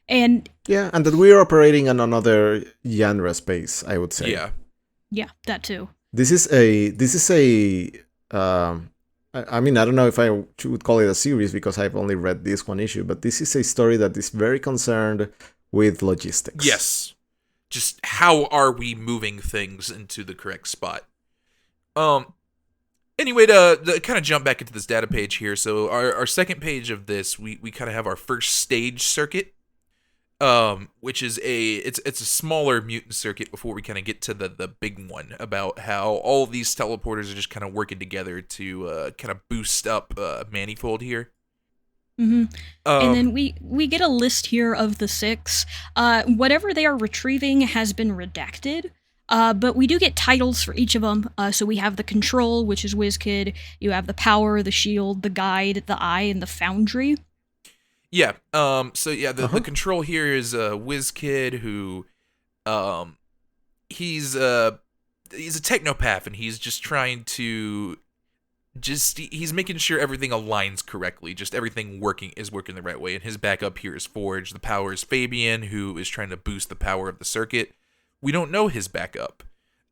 and... Yeah, and that we're operating on another genre space, I would say. Yeah, that too. This is a I mean, I don't know if I would call it a series because I've only read this one issue, but this is a story that is very concerned with logistics. Yes. Just how are we moving things into the correct spot? Anyway, to kind of jump back into this data page here, so our second page of this, we kind of have our first stage circuit, which is it's a smaller mutant circuit before we kind of get to the big one about how all of these teleporters are just kind of working together to kind of boost up Manifold here. And then we get a list here of the 6. Whatever they are retrieving has been redacted. But we do get titles for each of them. So we have the Control, which is WizKid. You have the Power, the Shield, the Guide, the Eye, and the Foundry. Yeah. The Control here is WizKid, who he's a technopath, and he's just trying to he's making sure everything aligns correctly. Just everything is working the right way. And his backup here is Forge. The Power is Fabian, who is trying to boost the power of the circuit. We don't know his backup.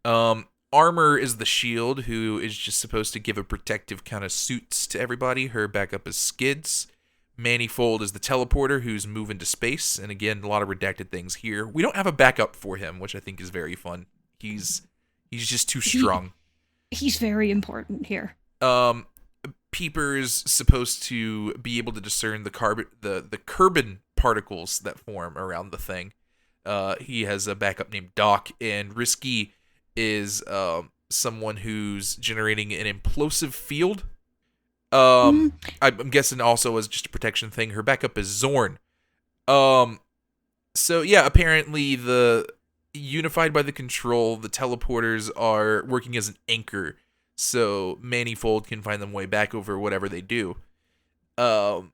Armor is the Shield, who is just supposed to give a protective kind of suits to everybody. Her backup is Skids. Manifold is the teleporter, who's moving to space. And again, a lot of redacted things here. We don't have a backup for him, which I think is very fun. He's just too strong. He's very important here. Peeper's supposed to be able to discern the carbon particles that form around the thing. He has a backup named Doc, and Risky is someone who's generating an implosive field. I'm guessing also as just a protection thing. Her backup is Zorn. So yeah, apparently unified by the Control, the teleporters are working as an anchor, so Manifold can find them way back over whatever they do. And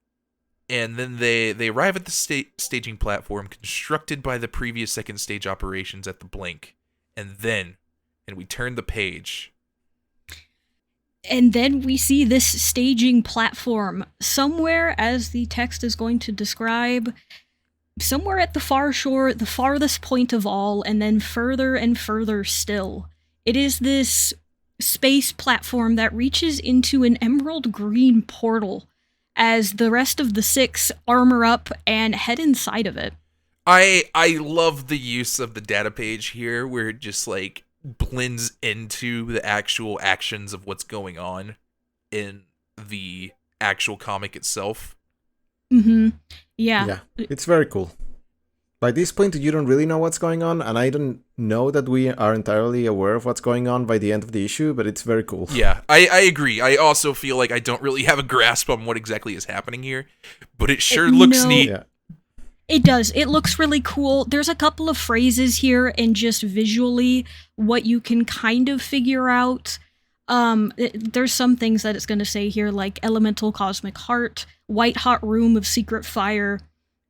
then they arrive at the staging platform constructed by the previous second stage operations at the Blink. And we turn the page. And then we see this staging platform somewhere, as the text is going to describe, somewhere at the far shore, the farthest point of all, and then further and further still. It is this space platform that reaches into an emerald green portal as the rest of the 6 armor up and head inside of it. I love the use of the data page here, where it just like blends into the actual actions of what's going on in the actual comic itself. Mm-hmm. Yeah, it's very cool. By this point, you don't really know what's going on, and I don't know that we are entirely aware of what's going on by the end of the issue, but it's very cool. Yeah, I agree. I also feel like I don't really have a grasp on what exactly is happening here, but it sure looks neat. Yeah. It does. It looks really cool. There's a couple of phrases here and just visually what you can kind of figure out. There's some things that it's going to say here, like elemental cosmic heart, white hot room of secret fire,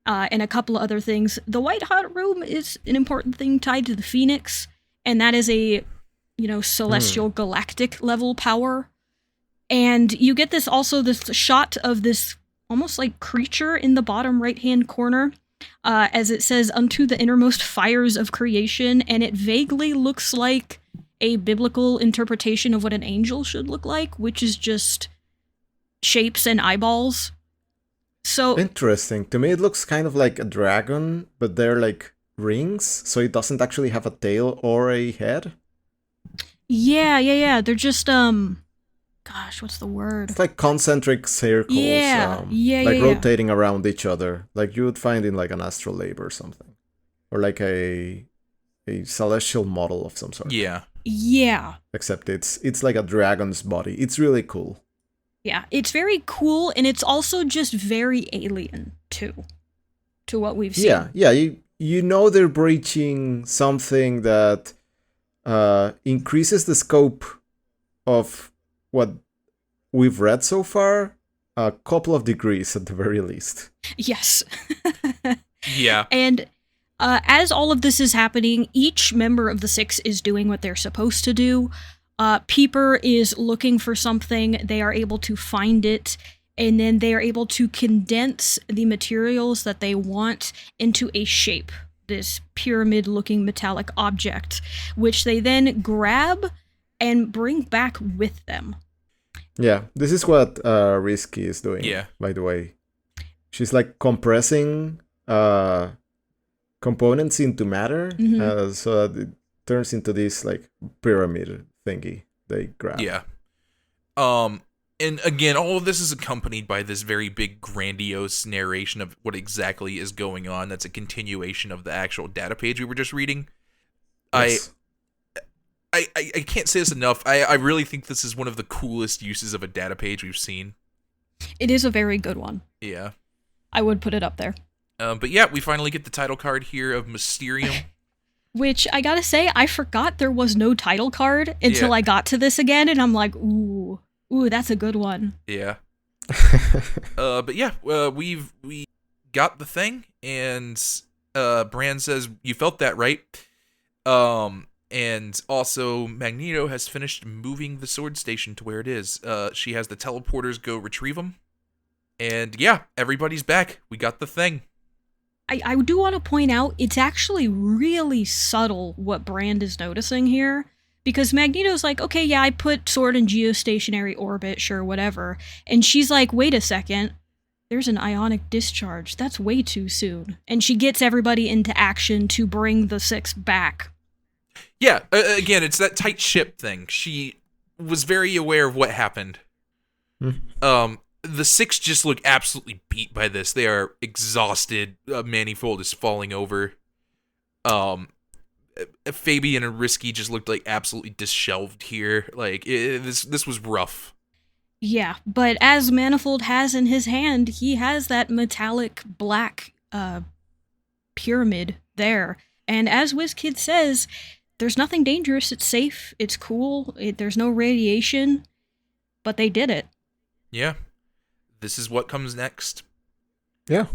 and a couple of other things. The white hot room is an important thing tied to the Phoenix, and that is a, celestial galactic level power. And you get this shot of this almost like creature in the bottom right-hand corner, as it says, unto the innermost fires of creation, and it vaguely looks like a biblical interpretation of what an angel should look like, which is just shapes and eyeballs. So interesting. To me, it looks kind of like a dragon, but they're like rings, so it doesn't actually have a tail or a head. Yeah. They're just gosh, what's the word? It's like concentric circles. Rotating around each other, like you would find in like an astrolabe or something, or like a celestial model of some sort. Yeah. Except it's like a dragon's body. It's really cool. Yeah, it's very cool, and it's also just very alien, too, to what we've seen. Yeah, you know they're breaching something that increases the scope of what we've read so far a couple of degrees at the very least. Yes. Yeah. And as all of this is happening, each member of the Six is doing what they're supposed to do. Peeper is looking for something, they are able to find it, and then they are able to condense the materials that they want into a shape, this pyramid-looking metallic object, which they then grab and bring back with them. Yeah, this is what Risky is doing, by the way. She's like compressing components into matter, so that it turns into this like pyramid thingy they grab. Yeah. And again, all of this is accompanied by this very big, grandiose narration of what exactly is going on. That's a continuation of the actual data page we were just reading. Yes. I can't say this enough. I really think this is one of the coolest uses of a data page we've seen. It is a very good one. Yeah. I would put it up there. But yeah, we finally get the title card here of Mysterium. Which, I gotta say, I forgot there was no title card until I got to this again, and I'm like, ooh, that's a good one. Yeah. But yeah, we got the thing, and Brand says, you felt that, right? And also, Magneto has finished moving the S.W.O.R.D station to where it is. She has the teleporters go retrieve them. And yeah, everybody's back. We got the thing. I do want to point out, it's actually really subtle what Brand is noticing here. Because Magneto's like, okay, yeah, I put S.W.O.R.D in geostationary orbit, sure, whatever. And she's like, wait a second. There's an ionic discharge. That's way too soon. And she gets everybody into action to bring the Six back. Yeah, again, it's that tight ship thing. She was very aware of what happened. The Six just look absolutely beat by this. They are exhausted. Manifold is falling over. Fabian and Risky just looked like absolutely disheveled here. Like, this was rough. Yeah, but as Manifold has in his hand, he has that metallic black pyramid there. And as WizKid says, there's nothing dangerous. It's safe. It's cool. There's no radiation. But they did it. Yeah. This is what comes next. Yeah.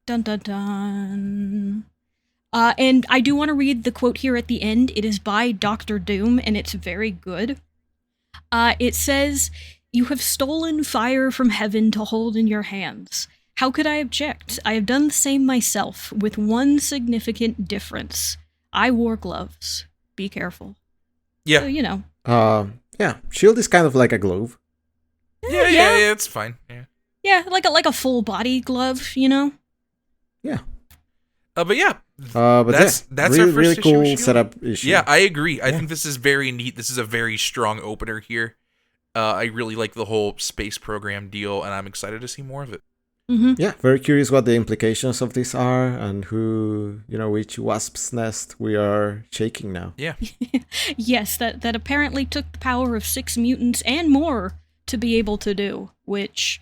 Dun dun dun. And I do want to read the quote here at the end. It is by Dr. Doom, and it's very good. It says, "You have stolen fire from heaven to hold in your hands. How could I object? I have done the same myself, with one significant difference. I wore gloves. Be careful." Yeah. So, you know. Yeah. Shield is kind of like a glove. Yeah, it's fine. Yeah. Yeah, like a full body glove, you know? Yeah. But yeah, but that's really, our first really issue cool of S.W.O.R.D. setup issue. Yeah, I agree. I think this is very neat. This is a very strong opener here. I really like the whole space program deal, and I'm excited to see more of it. Mm-hmm. Yeah, very curious what the implications of this are, and who, which wasp's nest we are shaking now. Yeah. Yes, that apparently took the power of 6 mutants and more to be able to do, which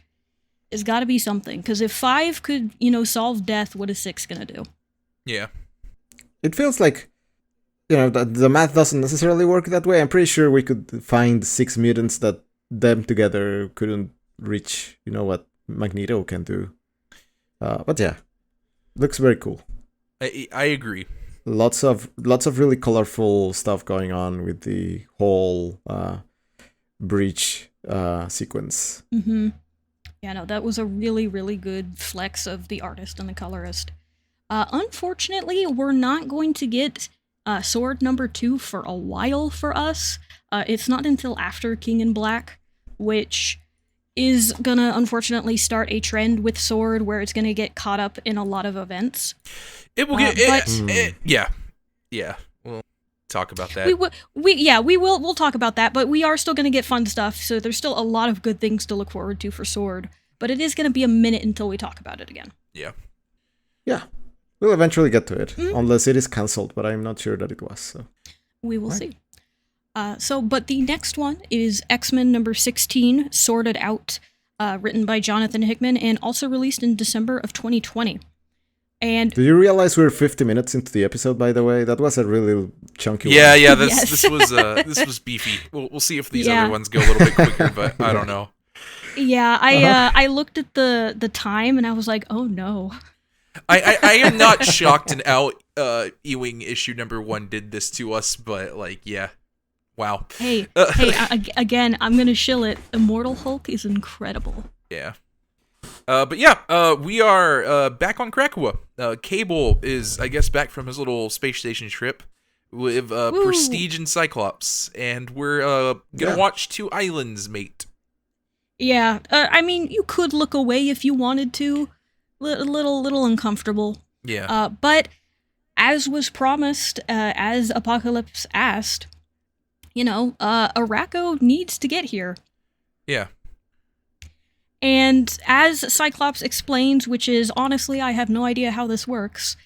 has got to be something. Because if 5 could, solve death, what is 6 gonna do? Yeah. It feels like, the math doesn't necessarily work that way. I'm pretty sure we could find 6 mutants that them together couldn't reach, what Magneto can do. But yeah, looks very cool. I agree. Lots of really colorful stuff going on with the whole breach sequence. Mm-hmm. Yeah, no, that was a really, really good flex of the artist and the colorist. Unfortunately, we're not going to get S.W.O.R.D number 2 for a while for us. It's not until after King in Black, which is gonna unfortunately start a trend with S.W.O.R.D where it's gonna get caught up in a lot of events. It will get yeah. We'll talk about that. We'll talk about that, but we are still gonna get fun stuff, so there's still a lot of good things to look forward to for S.W.O.R.D, but it is gonna be a minute until we talk about it again. Yeah. We'll eventually get to it, unless it is cancelled, but I'm not sure that it was. So we will see. But the next one is X-Men number 16, Sorted Out, written by Jonathan Hickman, and also released in December of 2020. And do you realize we're 50 minutes into the episode, by the way? That was a really chunky one. Yeah, this was beefy. We'll see if these other ones go a little bit quicker, but I don't know. Yeah, I looked at the time, and I was like, oh no. I am not shocked and out Ewing issue number 1 did this to us, but yeah. Wow. Hey, again, I'm gonna shill it. Immortal Hulk is incredible. Yeah. We are back on Krakoa. Cable is, I guess, back from his little space station trip with Prestige and Cyclops, and we're gonna watch 2 islands mate. Yeah, I mean, you could look away if you wanted to. Little uncomfortable. Yeah. But as was promised, as Apocalypse asked, Arakko needs to get here. Yeah. And as Cyclops explains, which is, honestly, I have no idea how this works,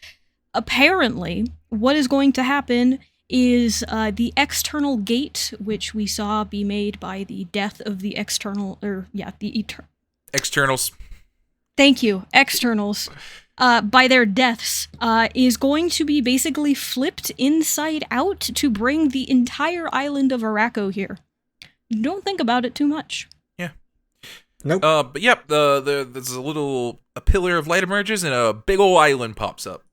apparently, what is going to happen is the external gate, which we saw be made by the death of the Externals. Thank you, externals. By their deaths, is going to be basically flipped inside out to bring the entire island of Arakko here. Don't think about it too much. Yeah. Nope. But yep, there's a pillar of light emerges and a big old island pops up.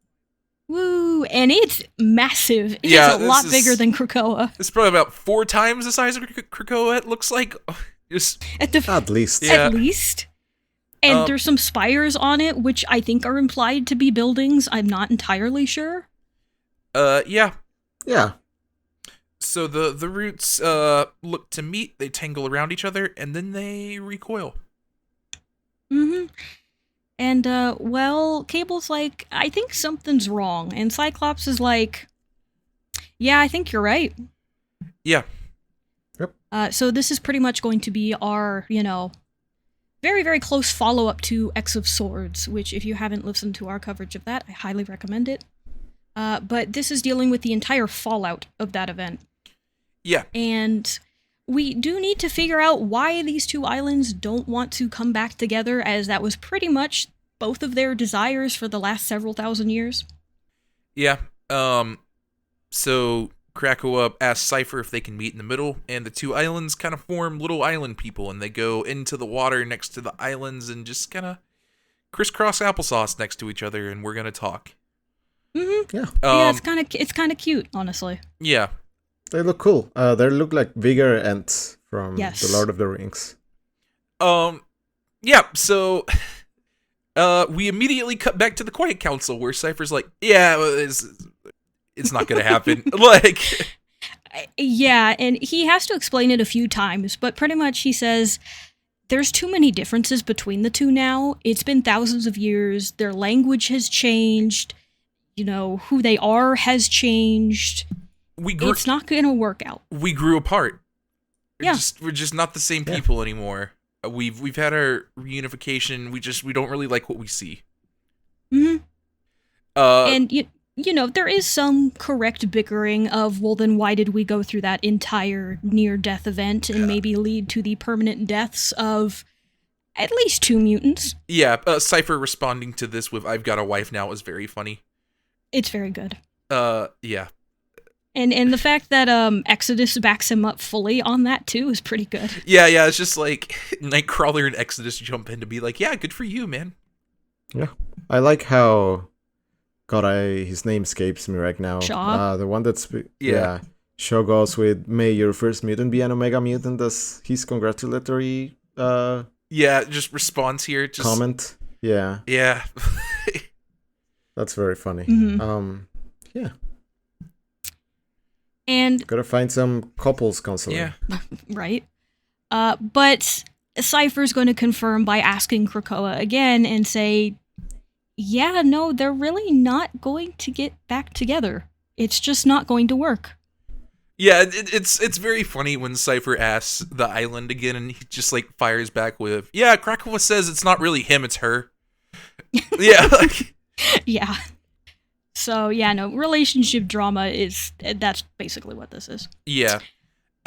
Woo! And it's massive. It's a lot bigger than Krakoa. It's probably about 4 times the size of Krakoa, it looks like. At least. Yeah. At least. And there's some spires on it, which I think are implied to be buildings. I'm not entirely sure. Yeah. Yeah. So the roots look to meet, they tangle around each other, and then they recoil. Mm-hmm. And, Cable's like, I think something's wrong. And Cyclops is like, yeah, I think you're right. Yeah. Yep. So this is pretty much going to be our, very, very close follow-up to X of Swords, which if you haven't listened to our coverage of that, I highly recommend it. But this is dealing with the entire fallout of that event. Yeah. And we do need to figure out why these 2 islands don't want to come back together, as that was pretty much both of their desires for the last several thousand years. Yeah. So Krakoa asks Cypher if they can meet in the middle, and the 2 islands kind of form little island people, and they go into the water next to the islands and just kind of crisscross applesauce next to each other, and we're gonna talk. Mm-hmm. Yeah. Yeah, it's kind of cute, honestly. Yeah. They look cool. They look like bigger Ents from The Lord of the Rings. Yeah, so we immediately cut back to the Quiet Council, where Cypher's like, yeah, it's not gonna happen. Yeah, and he has to explain it a few times, but pretty much he says, there's too many differences between the 2 now. It's been thousands of years. Their language has changed. who they are has changed. It's not going to work out. We grew apart. Yeah. We're just not the same people anymore. We've had our reunification. We don't really like what we see. Mm-hmm. And there is some correct bickering of, well, then why did we go through that entire near-death event and maybe lead to the permanent deaths of at least 2 mutants? Yeah, Cypher responding to this with "I've got a wife now" is very funny. It's very good. Yeah. And the fact that Exodus backs him up fully on that too is pretty good. Yeah, it's just like Nightcrawler and Exodus jump in to be like, yeah, good for you, man. Yeah. I like how his name escapes me right now. Shaw? The one that's Shaw goes with "May your first mutant be an Omega mutant" as his congratulatory just response here. Comment. Yeah. Yeah. That's very funny. Mm-hmm. Yeah. And gotta find some couples counseling. Yeah. Right. But Cypher's going to confirm by asking Krakoa again and say, yeah, no, they're really not going to get back together. It's just not going to work. Yeah, it's very funny when Cypher asks the island again, and he just like fires back with, "Yeah, Krakoa says it's not really him, it's her." Yeah. Yeah. So yeah, no, relationship drama that's basically what this is. Yeah.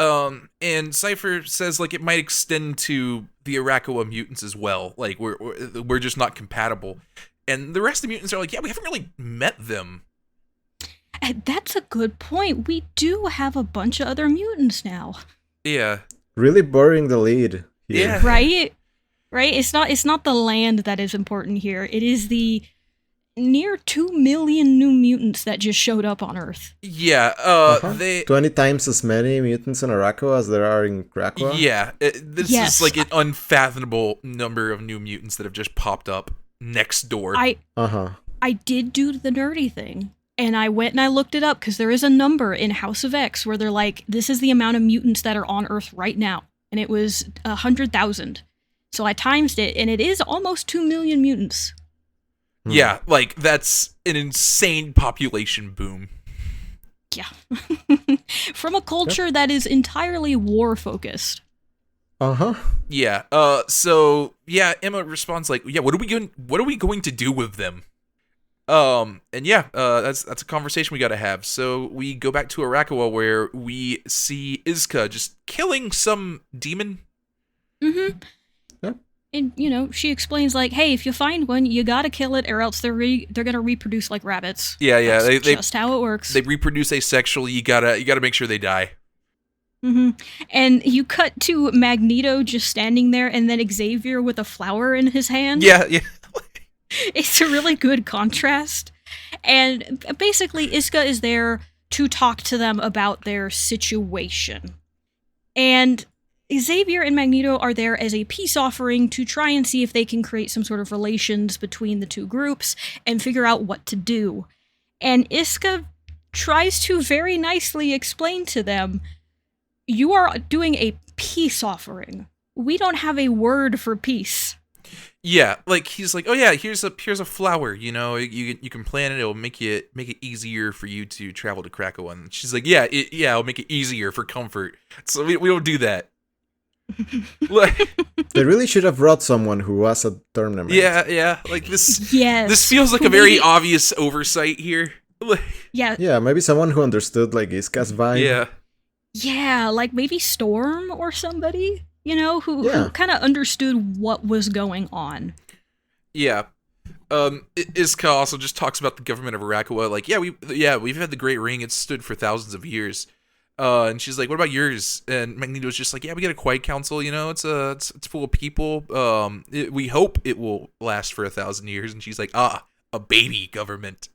And Cypher says like it might extend to the Arakoa mutants as well. Like we're just not compatible. And the rest of the mutants are like, yeah, we haven't really met them. And that's a good point. We do have a bunch of other mutants now. Yeah. Really burying the lead here. Yeah. Right? It's not the land that is important here. It is the near 2 million new mutants that just showed up on Earth. Yeah, they 20 times as many mutants in Arakoa as there are in Krakoa. Yeah, this is like an unfathomable number of new mutants that have just popped up next door. I did do the nerdy thing, and I went and I looked it up because there is a number in House of X where they're like, this is the amount of mutants that are on Earth right now, and it was 100,000. So I times it, and it is almost 2 million mutants. Yeah, like, that's an insane population boom. Yeah. From a culture that is entirely war-focused. Yeah, so, yeah, Emma responds like, yeah, what are we going to do with them? And yeah, that's a conversation we gotta have. So we go back to Arakoa where we see Iska just killing some demon. Mm-hmm. And, she explains, like, hey, if you find one, you gotta kill it, or else they're gonna reproduce like rabbits. Yeah, That's just how it works. They reproduce asexually, you gotta make sure they die. Mm-hmm. And you cut to Magneto just standing there, and then Xavier with a flower in his hand. Yeah. It's a really good contrast. And basically, Iska is there to talk to them about their situation. And Xavier and Magneto are there as a peace offering to try and see if they can create some sort of relations between the two groups and figure out what to do. And Iska tries to very nicely explain to them, you are doing a peace offering. We don't have a word for peace. Yeah, like he's like, oh yeah, here's a flower, you can plant it. It'll make it easier for you to travel to Krakow. And she's like, yeah, it'll make it easier for comfort. So we don't do that. They really should have brought someone who was a tournament. Yeah, like this. Yes, this feels like a very obvious oversight here. Yeah, maybe someone who understood like Iska's vibe. Yeah, like maybe Storm or somebody. Who kind of understood what was going on. Yeah. Iska also just talks about the government of Arakoa, like, we've had the Great Ring, it's stood for thousands of years. And she's like, what about yours? And Magneto's just like, yeah, we got a quiet council, it's full of people. We hope it will last for 1,000 years. And she's like, a baby government.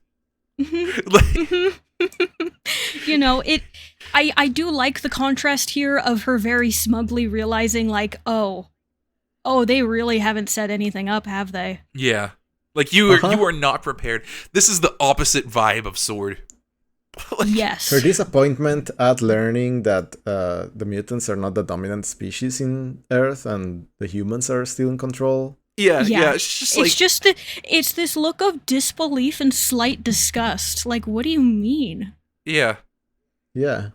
I do like the contrast here of her very smugly realizing, like, oh, they really haven't set anything up, have they? Yeah. Like, you are not prepared. This is the opposite vibe of S.W.O.R.D. Yes. Her disappointment at learning that the mutants are not the dominant species in Earth and the humans are still in control. Yeah. It's just like, it's this look of disbelief and slight disgust. Like, what do you mean? yeah. Yeah.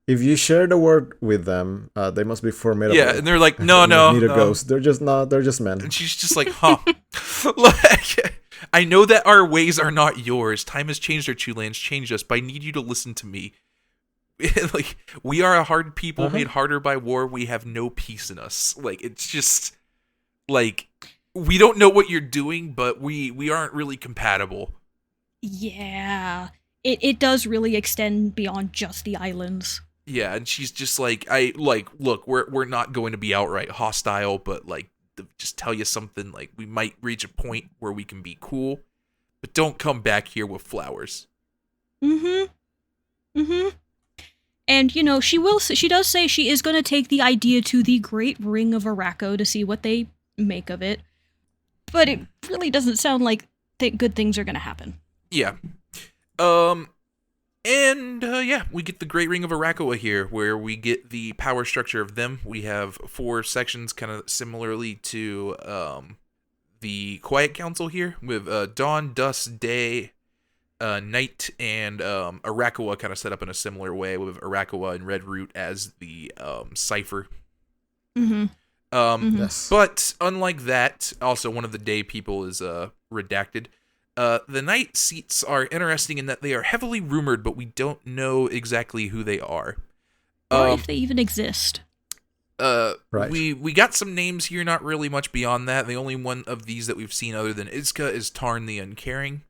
If you share the word with them, they must be formidable. Yeah, and they're like, no. Ghosts. They're just not. They're just men. And she's just like, huh. Like, I know that our ways are not yours. Time has changed our two lands, changed us, but I need you to listen to me. Like, we are a hard people made harder by war. We have no peace in us. Like, it's just, like, we don't know what you're doing, but we aren't really compatible. Yeah. It does really extend beyond just the islands. Yeah, and she's just like, look, we're not going to be outright hostile, but like, just tell you something, like, we might reach a point where we can be cool, but don't come back here with flowers. And she does say she is going to take the idea to the Great Ring of Araco to see what they make of it, but it really doesn't sound like good things are going to happen. Yeah. We get the Great Ring of Arakoa here, where we get the power structure of them. We have 4 sections, kind of similarly to the Quiet Council here, with Dawn, Dusk, Day, Night, and Arakoa kind of set up in a similar way, with Arakoa and Red Root as the cipher. Yes. But unlike that, also one of the Day people is redacted. The Night seats are interesting in that they are heavily rumored, but we don't know exactly who they are. Or if they even exist. Right. We got some names here, not really much beyond that. The only one of these that we've seen other than Iska is Tarn the Uncaring.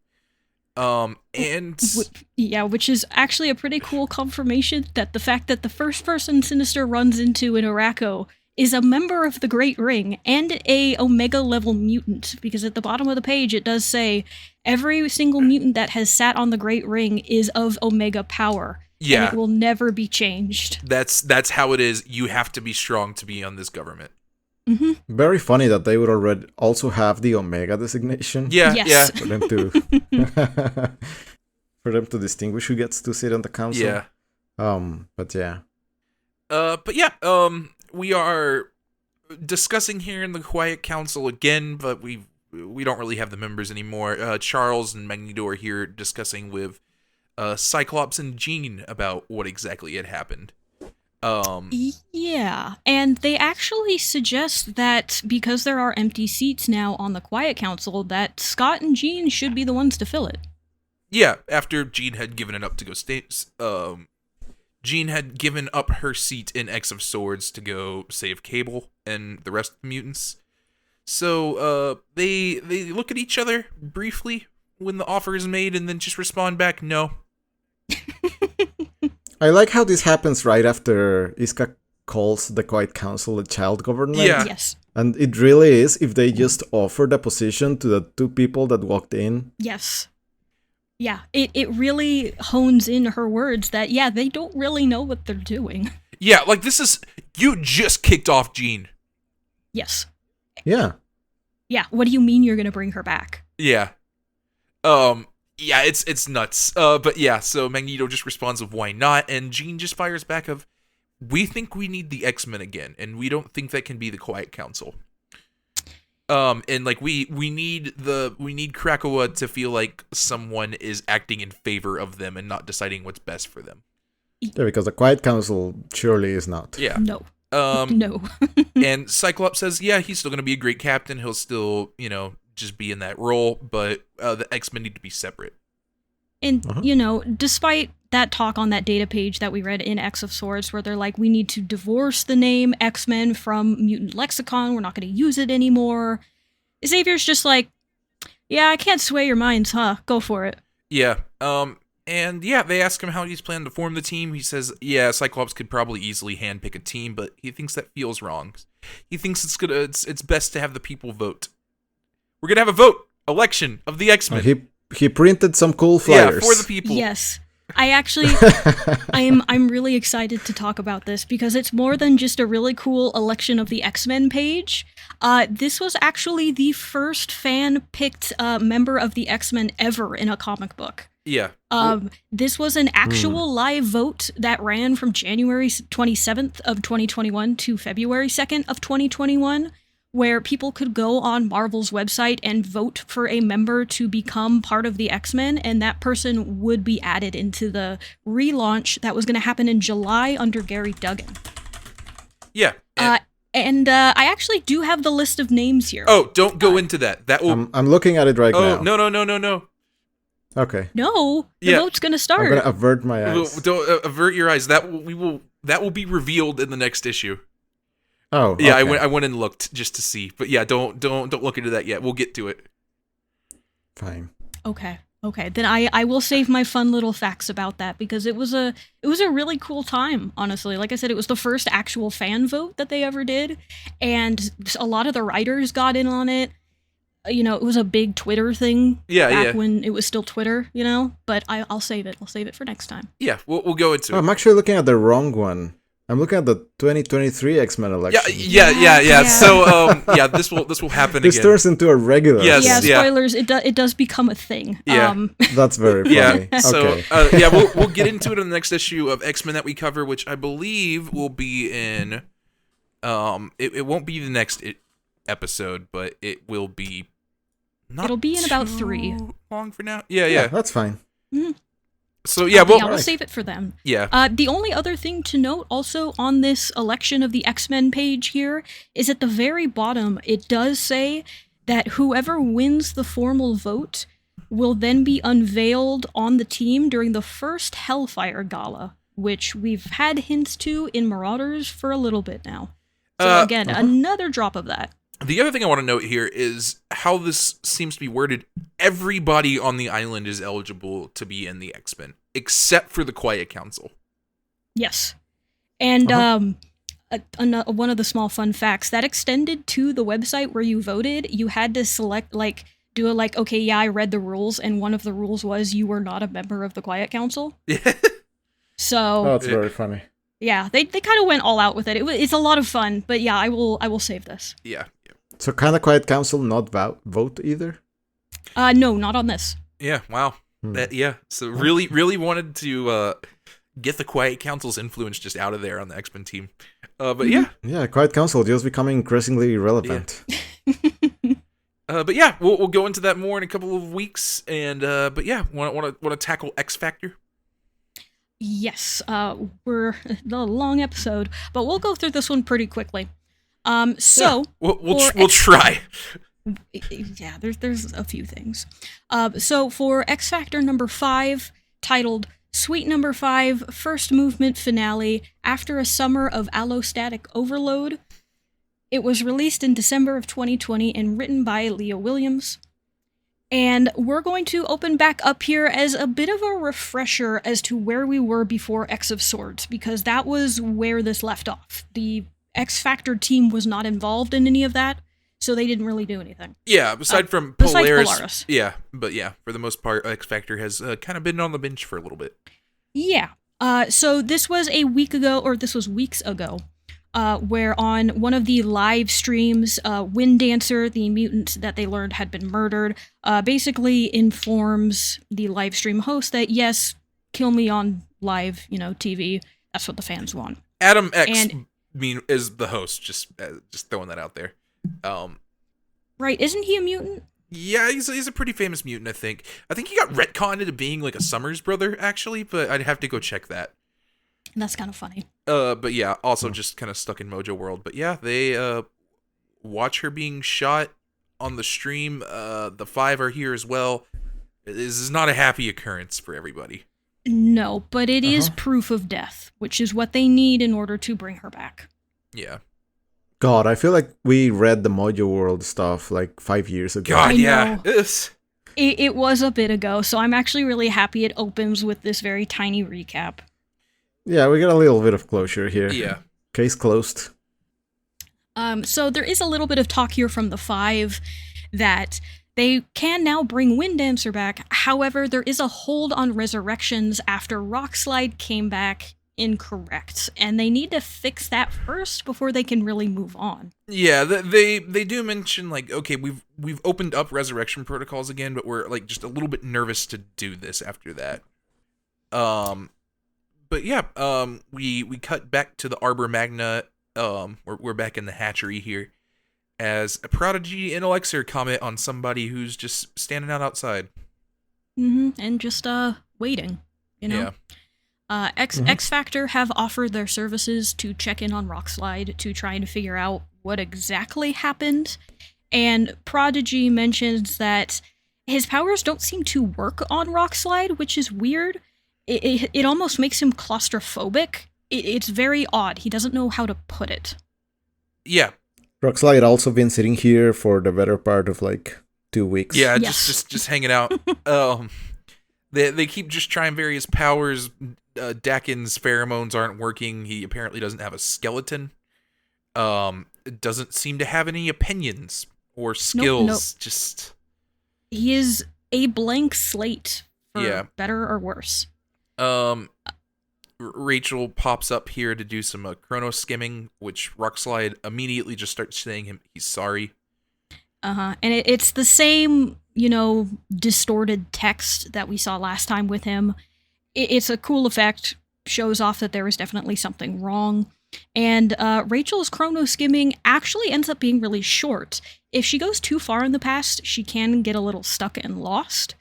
Which is actually a pretty cool confirmation that the fact that the first person Sinister runs into in Araco is a member of the Great Ring and a Omega level mutant, because at the bottom of the page it does say every single mutant that has sat on the Great Ring is of Omega power. Yeah. And it will never be changed. That's how it is. You have to be strong to be on this government. Very funny that they would already also have the Omega designation. Yeah, Yes. yeah. For them to distinguish who gets to sit on the council. Yeah. We We are discussing here in the Quiet Council again, but we don't really have the members anymore. Charles and Magneto are here discussing with Cyclops and Jean about what exactly had happened. Yeah, and they actually suggest that because there are empty seats now on the Quiet Council, that Scott and Jean should be the ones to fill it. Yeah, after Jean had given it up to go Jean had given up her seat in S.W.O.R.D to go save Cable and the rest of the mutants. So they look at each other briefly when the offer is made and then just respond back, no. I like how this happens right after Iska calls the Quiet Council a child government. Yeah. Yes. And it really is if they just offered a position to the 2 people that walked in. Yes. Yeah, it really hones in her words that, yeah, they don't really know what they're doing. Yeah, like this is, you just kicked off Jean. Yes. Yeah. Yeah, what do you mean you're going to bring her back? Yeah. Yeah, it's nuts. But yeah, so Magneto just responds with why not, and Jean just fires back of, we think we need the X-Men again, and we don't think that can be the Quiet Council. And like we need Krakoa to feel like someone is acting in favor of them and not deciding what's best for them. Yeah, because the Quiet Council surely is not. Yeah. No. No. And Cyclops says, yeah, he's still going to be a great captain. He'll still, just be in that role, but the X-Men need to be separate. And, despite that talk on that data page that we read in S.W.O.R.D, where they're like, we need to divorce the name X-Men from Mutant Lexicon, we're not going to use it anymore. Xavier's just like, yeah, I can't sway your minds, huh? Go for it. Yeah. And yeah, they ask him how he's planning to form the team. He says, yeah, Cyclops could probably easily handpick a team, but he thinks that feels wrong. He thinks it's best to have the people vote. We're going to have a vote, election of the X-Men. He printed some cool flyers. Yeah, for the people. Yes. I actually, I'm really excited to talk about this because it's more than just a really cool election of the X-Men page. This was actually the first fan-picked member of the X-Men ever in a comic book. Yeah. This was an actual live vote that ran from January 27th of 2021 to February 2nd of 2021, where people could go on Marvel's website and vote for a member to become part of the X-Men, and that person would be added into the relaunch that was going to happen in July under Gary Duggan. Yeah. And I actually do have the list of names here. Oh, don't go into that. That will. I'm looking at it right now. Oh, no. Okay. No, the vote's going to start. I'm gonna avert my eyes. Don't avert your eyes. That will be revealed in the next issue. Oh, yeah. okay. I went and looked just to see, but yeah, don't look into that yet. We'll get to it. Fine. Okay. Then I will save my fun little facts about that because it was a really cool time, honestly. Like I said, it was the first actual fan vote that they ever did, and a lot of the writers got in on it. You know, it was a big Twitter thing back when it was still Twitter, you know, but I'll save it. I'll save it for next time. Yeah, we'll go into it. I'm actually looking at the wrong one. I'm looking at the 2023 X-Men election. Yeah. So, this will happen this again. turns into a regular. Yes, yeah, spoilers, it does become a thing. Yeah. That's very funny. Yeah, so, okay. we'll get into it in the next issue of X-Men that we cover, which I believe will be in, it won't be the next episode, but it will be not It'll be in about 3. long for now. Yeah. That's fine. Mm-hmm. So we'll save it for them. Yeah. The only other thing to note also on this election of the X-Men page here is at the very bottom, it does say that whoever wins the formal vote will then be unveiled on the team during the first Hellfire Gala, which we've had hints to in Marauders for a little bit now. So again, another drop of that. The other thing I want to note here is how this seems to be worded. Everybody on the island is eligible to be in the X-Men, except for the Quiet Council. Yes. And one of the small fun facts, that extended to the website where you voted. You had to select, okay, yeah, I read the rules, and one of the rules was you were not a member of the Quiet Council. So... Oh, that's very funny. Yeah, they kind of went all out with it. It's a lot of fun, but yeah, I will save this. Yeah. So can the Quiet Council not vote either? No, not on this. Yeah, wow. So really wanted to get the Quiet Council's influence just out of there on the X-Men team. But yeah. Yeah, Quiet Council just becoming increasingly irrelevant. Yeah. But yeah, we'll go into that more in a couple of weeks. And but yeah, want to tackle X Factor? Yes, we're a long episode, but we'll go through this one pretty quickly. We'll try. Yeah, there's a few things. So for X Factor number 5, titled Suite number 5, First Movement Finale, After a Summer of Allostatic Overload, it was released in December of 2020 and written by Leah Williams. And we're going to open back up here as a bit of a refresher as to where we were before X of Swords, because that was where this left off. The X Factor team was not involved in any of that, so they didn't really do anything. Yeah, besides Polaris. Yeah, but yeah, for the most part, X Factor has kind of been on the bench for a little bit. Yeah. So this was weeks ago, where on one of the live streams, Wind Dancer, the mutant that they learned had been murdered, basically informs the live stream host that, yes, kill me on live, TV. That's what the fans want. Adam X is the host, just throwing that out there. Right, isn't he a mutant? Yeah, he's a pretty famous mutant, I think. I think he got retconned into being like a Summers brother, actually, but I'd have to go check that. That's kind of funny. But yeah, also just kind of stuck in Mojo World. But yeah, they watch her being shot on the stream. The 5 are here as well. This is not a happy occurrence for everybody. No, but it is proof of death, which is what they need in order to bring her back. Yeah. God, I feel like we read the Mojo World stuff like 5 years ago. God, yeah. It was a bit ago, so I'm actually really happy it opens with this very tiny recap. Yeah, we got a little bit of closure here. Yeah. Case closed. So there is a little bit of talk here from the 5 that they can now bring Wind Dancer back. However, there is a hold on resurrections after Rockslide came back incorrect, and they need to fix that first before they can really move on. Yeah, they do mention like, okay, we've opened up resurrection protocols again, but we're like just a little bit nervous to do this after that. But yeah, we cut back to the Arbor Magna. We're back in the hatchery here, as a Prodigy and Elixir comment on somebody who's just standing outside. And just waiting, you know. Yeah. X Factor have offered their services to check in on Rockslide to try and figure out what exactly happened. And Prodigy mentions that his powers don't seem to work on Rockslide, which is weird. It almost makes him claustrophobic. It's very odd. He doesn't know how to put it. Yeah. Rockslide also been sitting here for the better part of like 2 weeks. Yeah, Yes. just hanging out. They keep just trying various powers. Dakin's pheromones aren't working. He apparently doesn't have a skeleton. Doesn't seem to have any opinions or skills. Nope. Just He is a blank slate, for better or worse. Rachel pops up here to do some chrono skimming, which Rockslide immediately just starts saying he's sorry. And it's the same, distorted text that we saw last time with him. It's a cool effect, shows off that there is definitely something wrong. And Rachel's chrono skimming actually ends up being really short. If she goes too far in the past, she can get a little stuck and lost.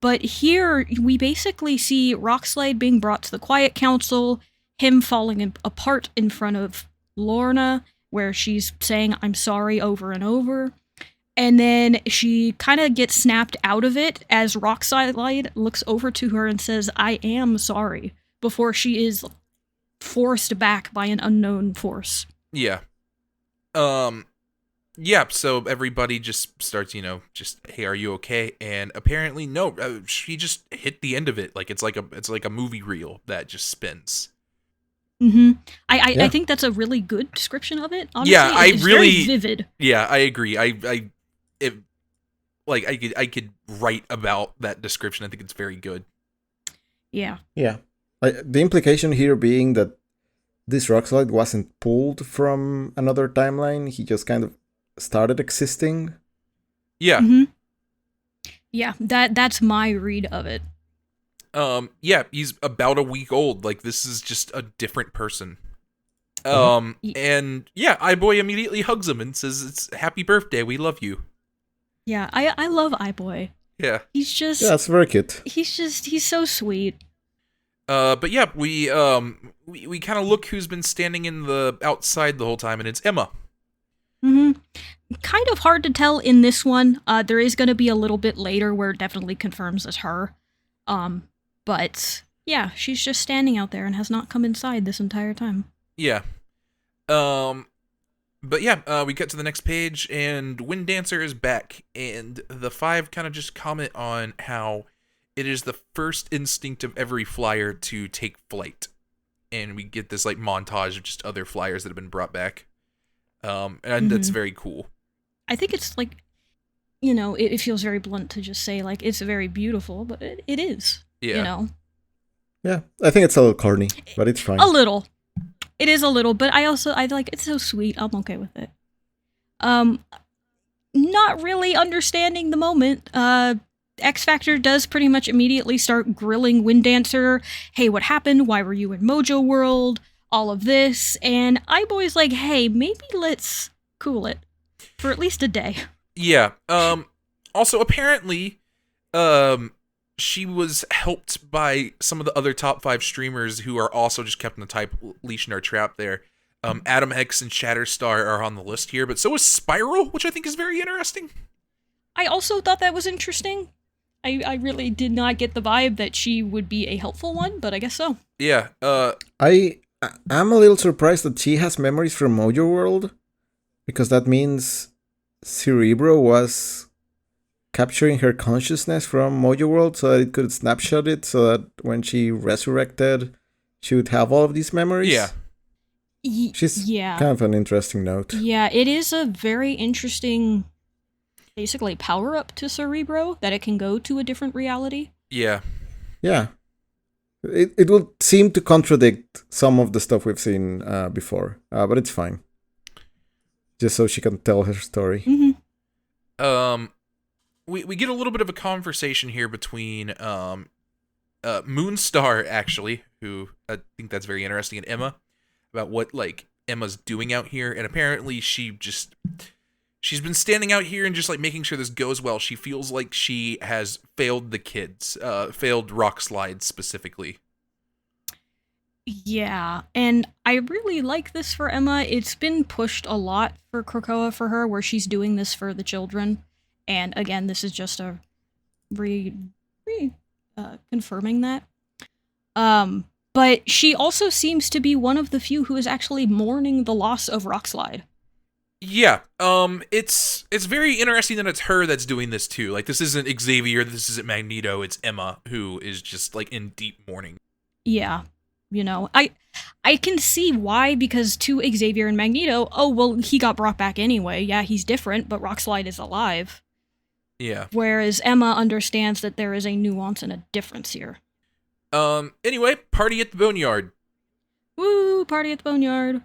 But here, we basically see Rockslide being brought to the Quiet Council, him falling apart in front of Lorna, where she's saying, "I'm sorry," over and over. And then she kind of gets snapped out of it as Rockslide looks over to her and says, "I am sorry," before she is forced back by an unknown force. Yeah. So everybody just starts, just, "Hey, are you okay?" And apparently, no, she just hit the end of it. Like it's like a movie reel that just spins. I think that's a really good description of it. Honestly, Yeah, it's very vivid. Yeah, I agree. I could write about that description. I think it's very good. Yeah. Yeah. The implication here being that this Rockslide wasn't pulled from another timeline. He just kind of started existing. Yeah. Yeah, that's my read of it. Yeah, he's about a week old. Like, this is just a different person. And yeah, iBoy immediately hugs him and says, "It's happy birthday. We love you." Yeah, I love iBoy. Yeah. He's just... Yeah, that's very cute. He's so sweet. But yeah, we kind of look who's been standing in the outside the whole time, and it's Emma. Kind of hard to tell in this one. There is going to be a little bit later where it definitely confirms it's her. But yeah, she's just standing out there and has not come inside this entire time. Yeah. But yeah, we get to the next page, and Wind Dancer is back, and the five kind of just comment on how it is the first instinct of every flyer to take flight. And we get this like montage of just other flyers that have been brought back. And that's very cool. I think it's like, it feels very blunt to just say like it's very beautiful, but it is. Yeah. Yeah, I think it's a little corny, but it's fine. A little. It is a little, but I like it's so sweet. I'm okay with it. Not really understanding the moment. X Factor does pretty much immediately start grilling Wind Dancer. Hey, what happened? Why were you in Mojo World? All of this. And iBoy's like, hey, maybe let's cool it for at least a day. Yeah. Also, apparently, she was helped by some of the other top 5 streamers who are also just kept in the tight leash in our trap there. Adam X and Shatterstar are on the list here, but so is Spiral, which I think is very interesting. I also thought that was interesting. I really did not get the vibe that she would be a helpful one, but I guess so. Yeah. I'm a little surprised that she has memories from Mojo World, because that means Cerebro was capturing her consciousness from Mojo World so that it could snapshot it so that when she resurrected, she would have all of these memories. Yeah. She's kind of an interesting note. Yeah, it is a very interesting, basically, power-up to Cerebro, that it can go to a different reality. Yeah. Yeah. It would seem to contradict some of the stuff we've seen before, but it's fine. Just so she can tell her story. We get a little bit of a conversation here between Moonstar, actually, who I think that's very interesting, and Emma, about what like Emma's doing out here, and apparently she she's been standing out here and just like making sure this goes well. She feels like she has failed the kids, failed Rock Slide specifically. Yeah, and I really like this for Emma. It's been pushed a lot for Krakoa for her, where she's doing this for the children. And again, this is just a confirming that. But she also seems to be one of the few who is actually mourning the loss of Rockslide. Yeah, it's very interesting that it's her that's doing this too. Like, this isn't Xavier, this isn't Magneto, it's Emma who is just like in deep mourning. Yeah. You know, I can see why, because to Xavier and Magneto, oh, well, he got brought back anyway. Yeah, he's different, but Rockslide is alive. Yeah. Whereas Emma understands that there is a nuance and a difference here. Anyway, party at the Boneyard. Woo, party at the Boneyard.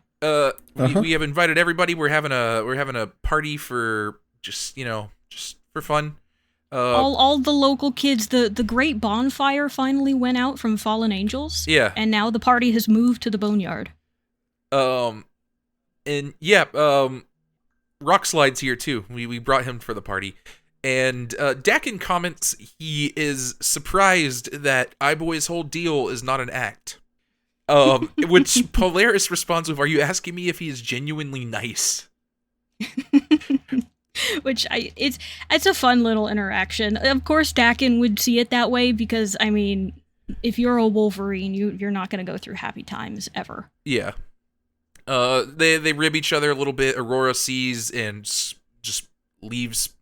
We have invited everybody. We're having a party for just for fun. All the local kids, the great bonfire finally went out from Fallen Angels. Yeah. And now the party has moved to the Boneyard. And yeah, Rockslide's here too. We brought him for the party. And Dakin comments he is surprised that iBoy's whole deal is not an act. Which Polaris responds with, "Are you asking me if he is genuinely nice?" Which it's a fun little interaction. Of course, Dakin would see it that way because, I mean, if you're a Wolverine, you're not going to go through happy times ever. Yeah. They rib each other a little bit. Aurora sees and just leaves.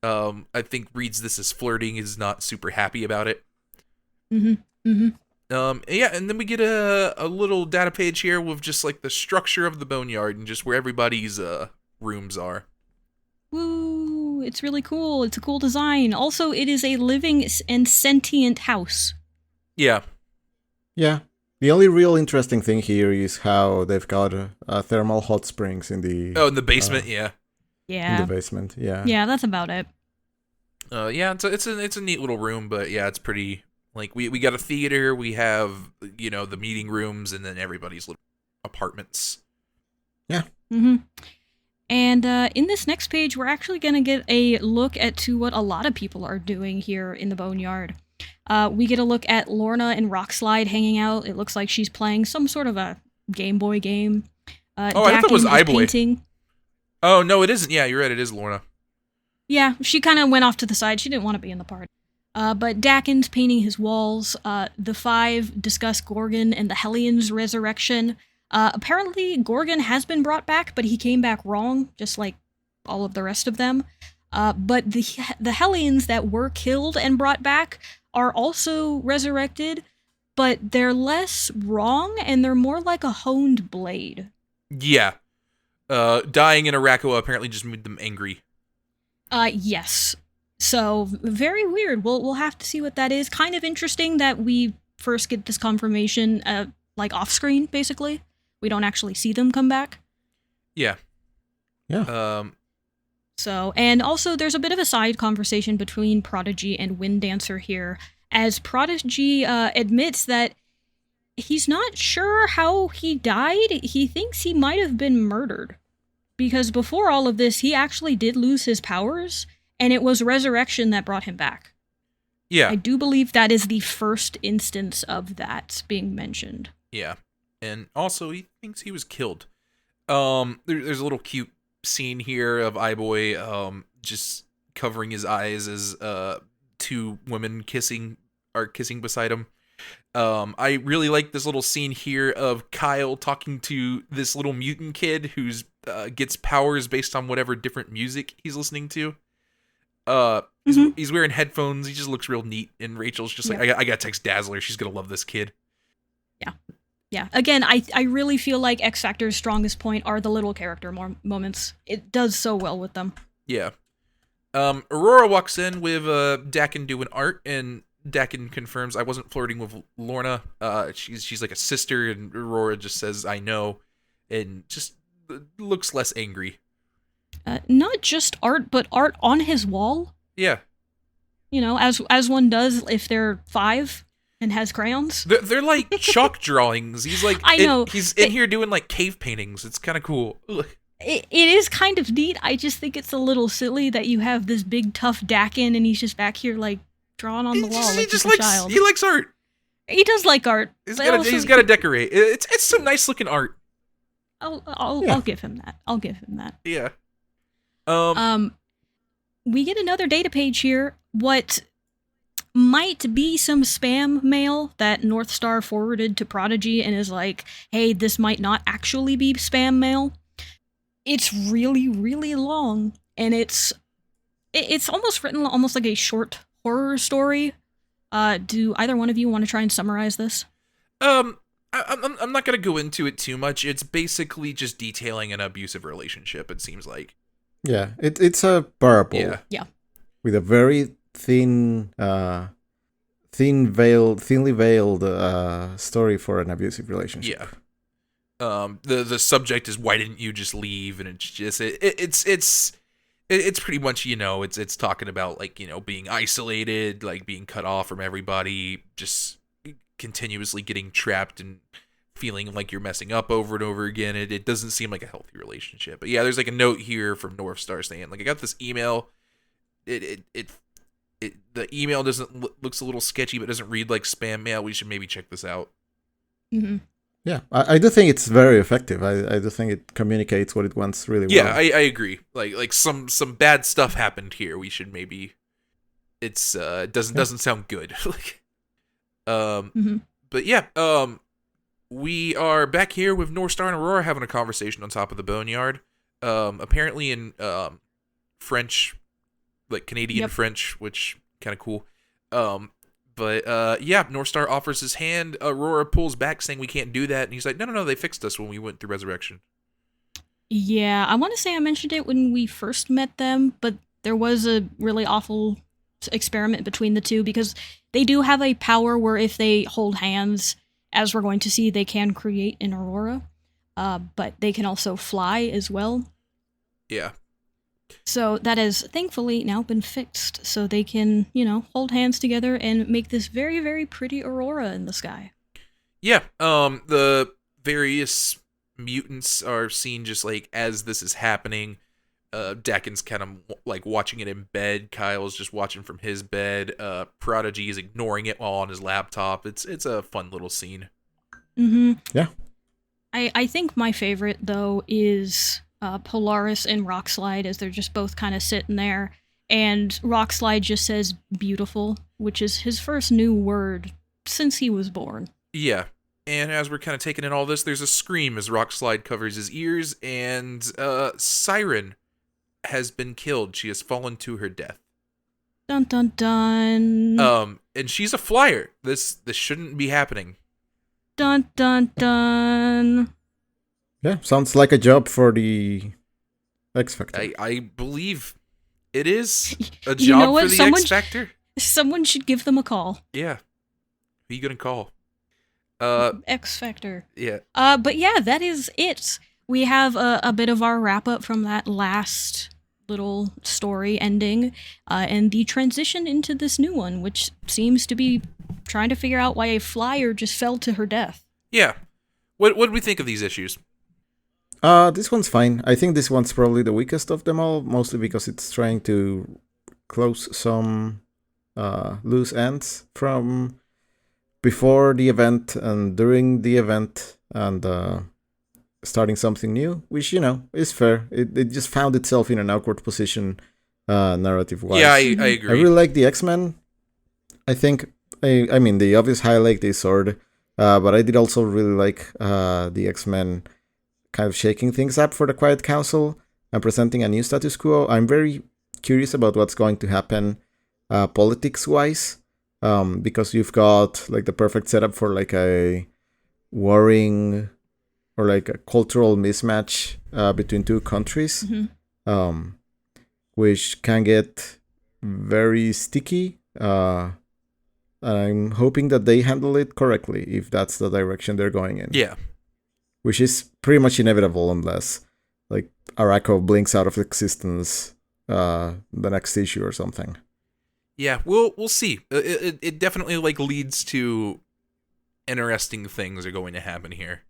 I think reads this as flirting. Is not super happy about it. Yeah, and then we get a little data page here with just like the structure of the Boneyard and just where everybody's rooms are. Woo! It's really cool. It's a cool design. Also, it is a living and sentient house. Yeah. Yeah. The only real interesting thing here is how they've got thermal hot springs in the... Oh, in the basement, yeah. Yeah. In the basement, yeah. Yeah, that's about it. Yeah, it's a neat little room, but yeah, it's pretty... Like, we got a theater, we have, the meeting rooms, and then everybody's little apartments. Yeah. And in this next page, we're actually going to get a look at what a lot of people are doing here in the Boneyard. We get a look at Lorna and Rockslide hanging out. It looks like she's playing some sort of a Game Boy game. I thought it was iBoy. Painting. Oh, no, it isn't. Yeah, you're right, it is Lorna. Yeah, she kind of went off to the side. She didn't want to be in the party. But Dakin's painting his walls. The five discuss Gorgon and the Hellions' resurrection. Apparently, Gorgon has been brought back, but he came back wrong, just like all of the rest of them. But the Hellions that were killed and brought back are also resurrected, but they're less wrong, and they're more like a honed blade. Yeah. Dying in Arakoa apparently just made them angry. Yes. So, very weird. We'll have to see what that is. Kind of interesting that we first get this confirmation, like off-screen, basically. We don't actually see them come back. Yeah. Yeah. So, and also there's a bit of a side conversation between Prodigy and Winddancer here, as Prodigy admits that he's not sure how he died. He thinks he might have been murdered. Because before all of this, he actually did lose his powers, and it was resurrection that brought him back. Yeah. I do believe that is the first instance of that being mentioned. Yeah. And also, he thinks he was killed. There's a little cute scene here of iBoy just covering his eyes as two women are kissing beside him. I really like this little scene here of Kyle talking to this little mutant kid who's gets powers based on whatever different music he's listening to. He's wearing headphones. He just looks real neat. And Rachel's just like, I gotta text Dazzler. She's gonna love this kid. Yeah. Again, I really feel like X Factor's strongest point are the little character moments. It does so well with them. Yeah. Aurora walks in with Dakin doing art, and Dakin confirms, I wasn't flirting with Lorna. She's like a sister, and Aurora just says, I know, and just looks less angry. Not just art, but art on his wall. Yeah. As one does if they're 5 and has crayons. They're like chalk drawings. He's like, I know. He's in here doing like cave paintings. It's kind of cool. Ugh. it is kind of neat. I just think it's a little silly that you have this big tough Dakin and he's just back here like drawing on the wall like he's a child. He likes art. He does like art. He's got to decorate. It's some nice looking art. I'll give him that. I'll give him that. Yeah. We get another data page here. What might be some spam mail that North Star forwarded to Prodigy and is like, hey, this might not actually be spam mail. It's really, really long, and it's almost written almost like a short horror story. Do either one of you want to try and summarize this? I'm not gonna go into it too much. It's basically just detailing an abusive relationship. It seems like. Yeah, it's a parable. Yeah. With a very thinly veiled story for an abusive relationship. Yeah. The subject is why didn't you just leave? And it's just it's pretty much, it's talking about like, being isolated, like being cut off from everybody, just continuously getting trapped and feeling like you're messing up over and over again. It doesn't seem like a healthy relationship. But yeah, there's like a note here from North Star saying like, I got this email. The email looks a little sketchy, but doesn't read like spam mail. We should maybe check this out. Mm-hmm. Yeah, I do think it's very effective. I do think it communicates what it wants really well. Yeah, I agree. Like some bad stuff happened here. We should maybe. It's doesn't sound good. But yeah, we are back here with North Star and Aurora having a conversation on top of the Boneyard. Apparently in French, like Canadian French, which kind of cool. But yeah, North Star offers his hand. Aurora pulls back, saying we can't do that, and he's like, "No, they fixed us when we went through Resurrection." Yeah, I want to say I mentioned it when we first met them, but there was a really awful experiment between the two because they do have a power where if they hold hands, as we're going to see, they can create an Aurora, but they can also fly as well. Yeah. So that has thankfully now been fixed, so they can, hold hands together and make this very, very pretty Aurora in the sky. Yeah, the various mutants are seen just like as this is happening. Dakin's kind of like watching it in bed. Kyle's just watching from his bed. Prodigy is ignoring it while on his laptop. It's a fun little scene. Mm-hmm. Yeah. I think my favorite, though, is Polaris and Rockslide, as they're just both kind of sitting there. And Rockslide just says beautiful, which is his first new word since he was born. Yeah. And as we're kind of taking in all this, there's a scream as Rockslide covers his ears, and Siren has been killed. She has fallen to her death. Dun dun dun. And she's a flyer. This shouldn't be happening. Dun dun dun. Yeah, sounds like a job for the X Factor. I believe it is a job for the X Factor. Someone should give them a call. Yeah. Who you gonna call? X Factor. Yeah. But yeah, that is it. We have a bit of our wrap up from that last little story ending, and the transition into this new one, which seems to be trying to figure out why a flyer just fell to her death. Yeah. What do we think of these issues? This one's fine. I think this one's probably the weakest of them all, mostly because it's trying to close some loose ends from before the event and during the event, and starting something new, which, is fair. It just found itself in an awkward position narrative-wise. Yeah, I agree. I really like the X-Men. I think, I mean, the obvious highlight is S.W.O.R.D, but I did also really like the X-Men kind of shaking things up for the Quiet Council and presenting a new status quo. I'm very curious about what's going to happen politics-wise, because you've got like the perfect setup for like a warring or like a cultural mismatch between two countries, which can get very sticky. I'm hoping that they handle it correctly if that's the direction they're going in. Yeah. Which is pretty much inevitable unless like Arakko blinks out of existence the next issue or something. Yeah, we'll see. It definitely like leads to interesting things are going to happen here.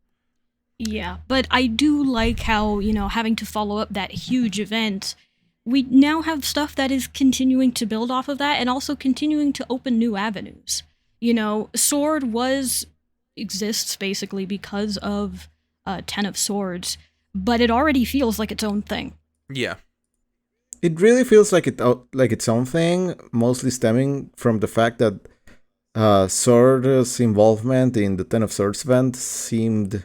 Yeah, but I do like how, having to follow up that huge event, we now have stuff that is continuing to build off of that and also continuing to open new avenues. S.W.O.R.D exists basically because of 10 of Swords, but it already feels like its own thing. Yeah. It really feels like its own thing, mostly stemming from the fact that S.W.O.R.D's involvement in the 10 of Swords event seemed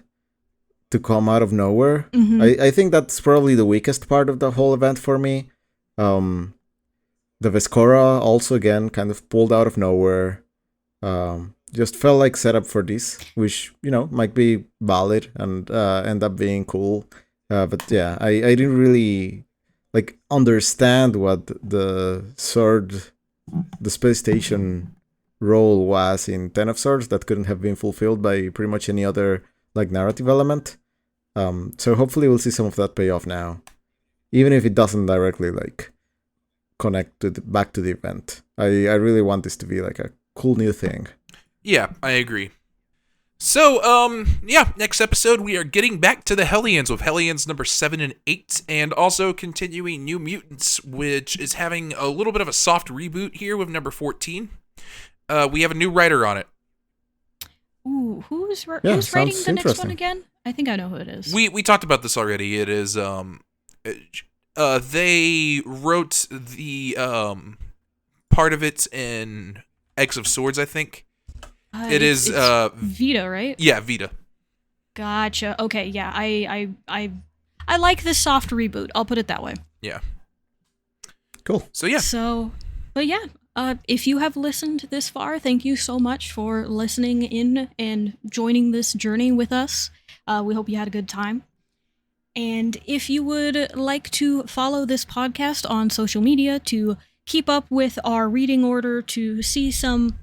to come out of nowhere. Mm-hmm. I think that's probably the weakest part of the whole event for me. The Vescora also, again, kind of pulled out of nowhere. Just felt like setup for this, which, might be valid and end up being cool. But yeah, I didn't really understand what the S.W.O.R.D, the space station role was in 10 of Swords that couldn't have been fulfilled by pretty much any other narrative element. So hopefully we'll see some of that pay off now, even if it doesn't directly connect back to the event. I really want this to be a cool new thing. Yeah, I agree. So, next episode we are getting back to the Hellions with Hellions number 7 and 8, and also continuing New Mutants, which is having a little bit of a soft reboot here with number 14. We have a new writer on it. Ooh, who's writing the next one again? I think I know who it is. We talked about this already. It is they wrote the part of it in X of Swords, I think. It is Vita, right? Yeah, Vita. Gotcha. Okay, yeah. I like this soft reboot. I'll put it that way. Yeah. Cool. So yeah. But yeah. If you have listened this far, thank you so much for listening in and joining this journey with us. We hope you had a good time. And if you would like to follow this podcast on social media to keep up with our reading order, to see some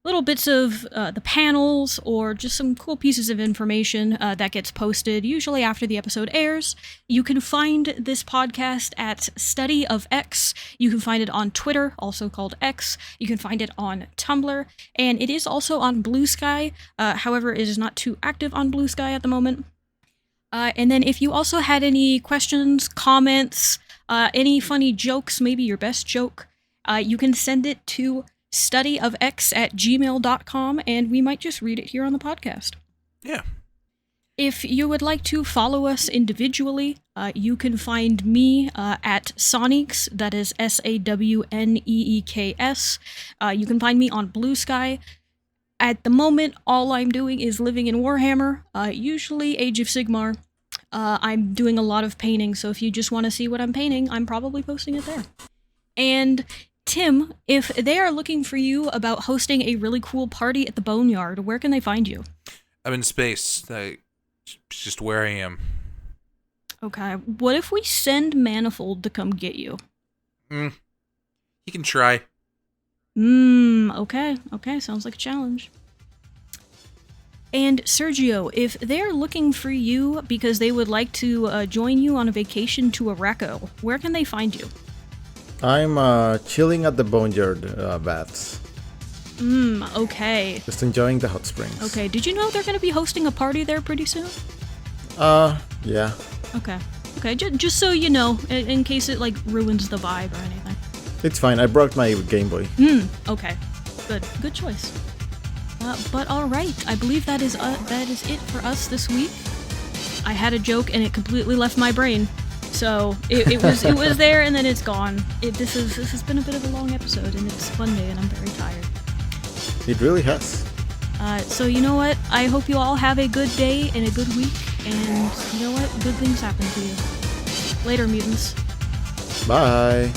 little bits of the panels or just some cool pieces of information that gets posted usually after the episode airs, you can find this podcast at Study of X. You can find it on Twitter, also called X. You can find it on Tumblr, and it is also on Blue Sky. However, it is not too active on Blue Sky at the moment. And then if you also had any questions, comments, any funny jokes, maybe your best joke, you can send it to studyofx@gmail.com, and we might just read it here on the podcast. Yeah. If you would like to follow us individually, you can find me at Sonics, that is SAWNEEKS. You can find me on Blue Sky. At the moment, all I'm doing is living in Warhammer, usually Age of Sigmar. I'm doing a lot of painting, so if you just want to see what I'm painting, I'm probably posting it there. And Tim, if they are looking for you about hosting a really cool party at the Boneyard, where can they find you? I'm in space. It's just where I am. Okay. What if we send Manifold to come get you? He can try. Okay. Okay, sounds like a challenge. And Sergio, if they're looking for you because they would like to join you on a vacation to Areco, where can they find you? I'm chilling at the Boneyard baths. Okay. Just enjoying the hot springs. Okay, did you know they're going to be hosting a party there pretty soon? Yeah. Okay. Okay, just so you know, in case it, ruins the vibe or anything. It's fine, I brought my Game Boy. Okay. Good choice. But alright, I believe that is it for us this week. I had a joke and it completely left my brain. So it was there and then it's gone. This has been a bit of a long episode and it's Monday and I'm very tired. It really has. So you know what? I hope you all have a good day and a good week, and you know what? Good things happen to you. Later, mutants. Bye.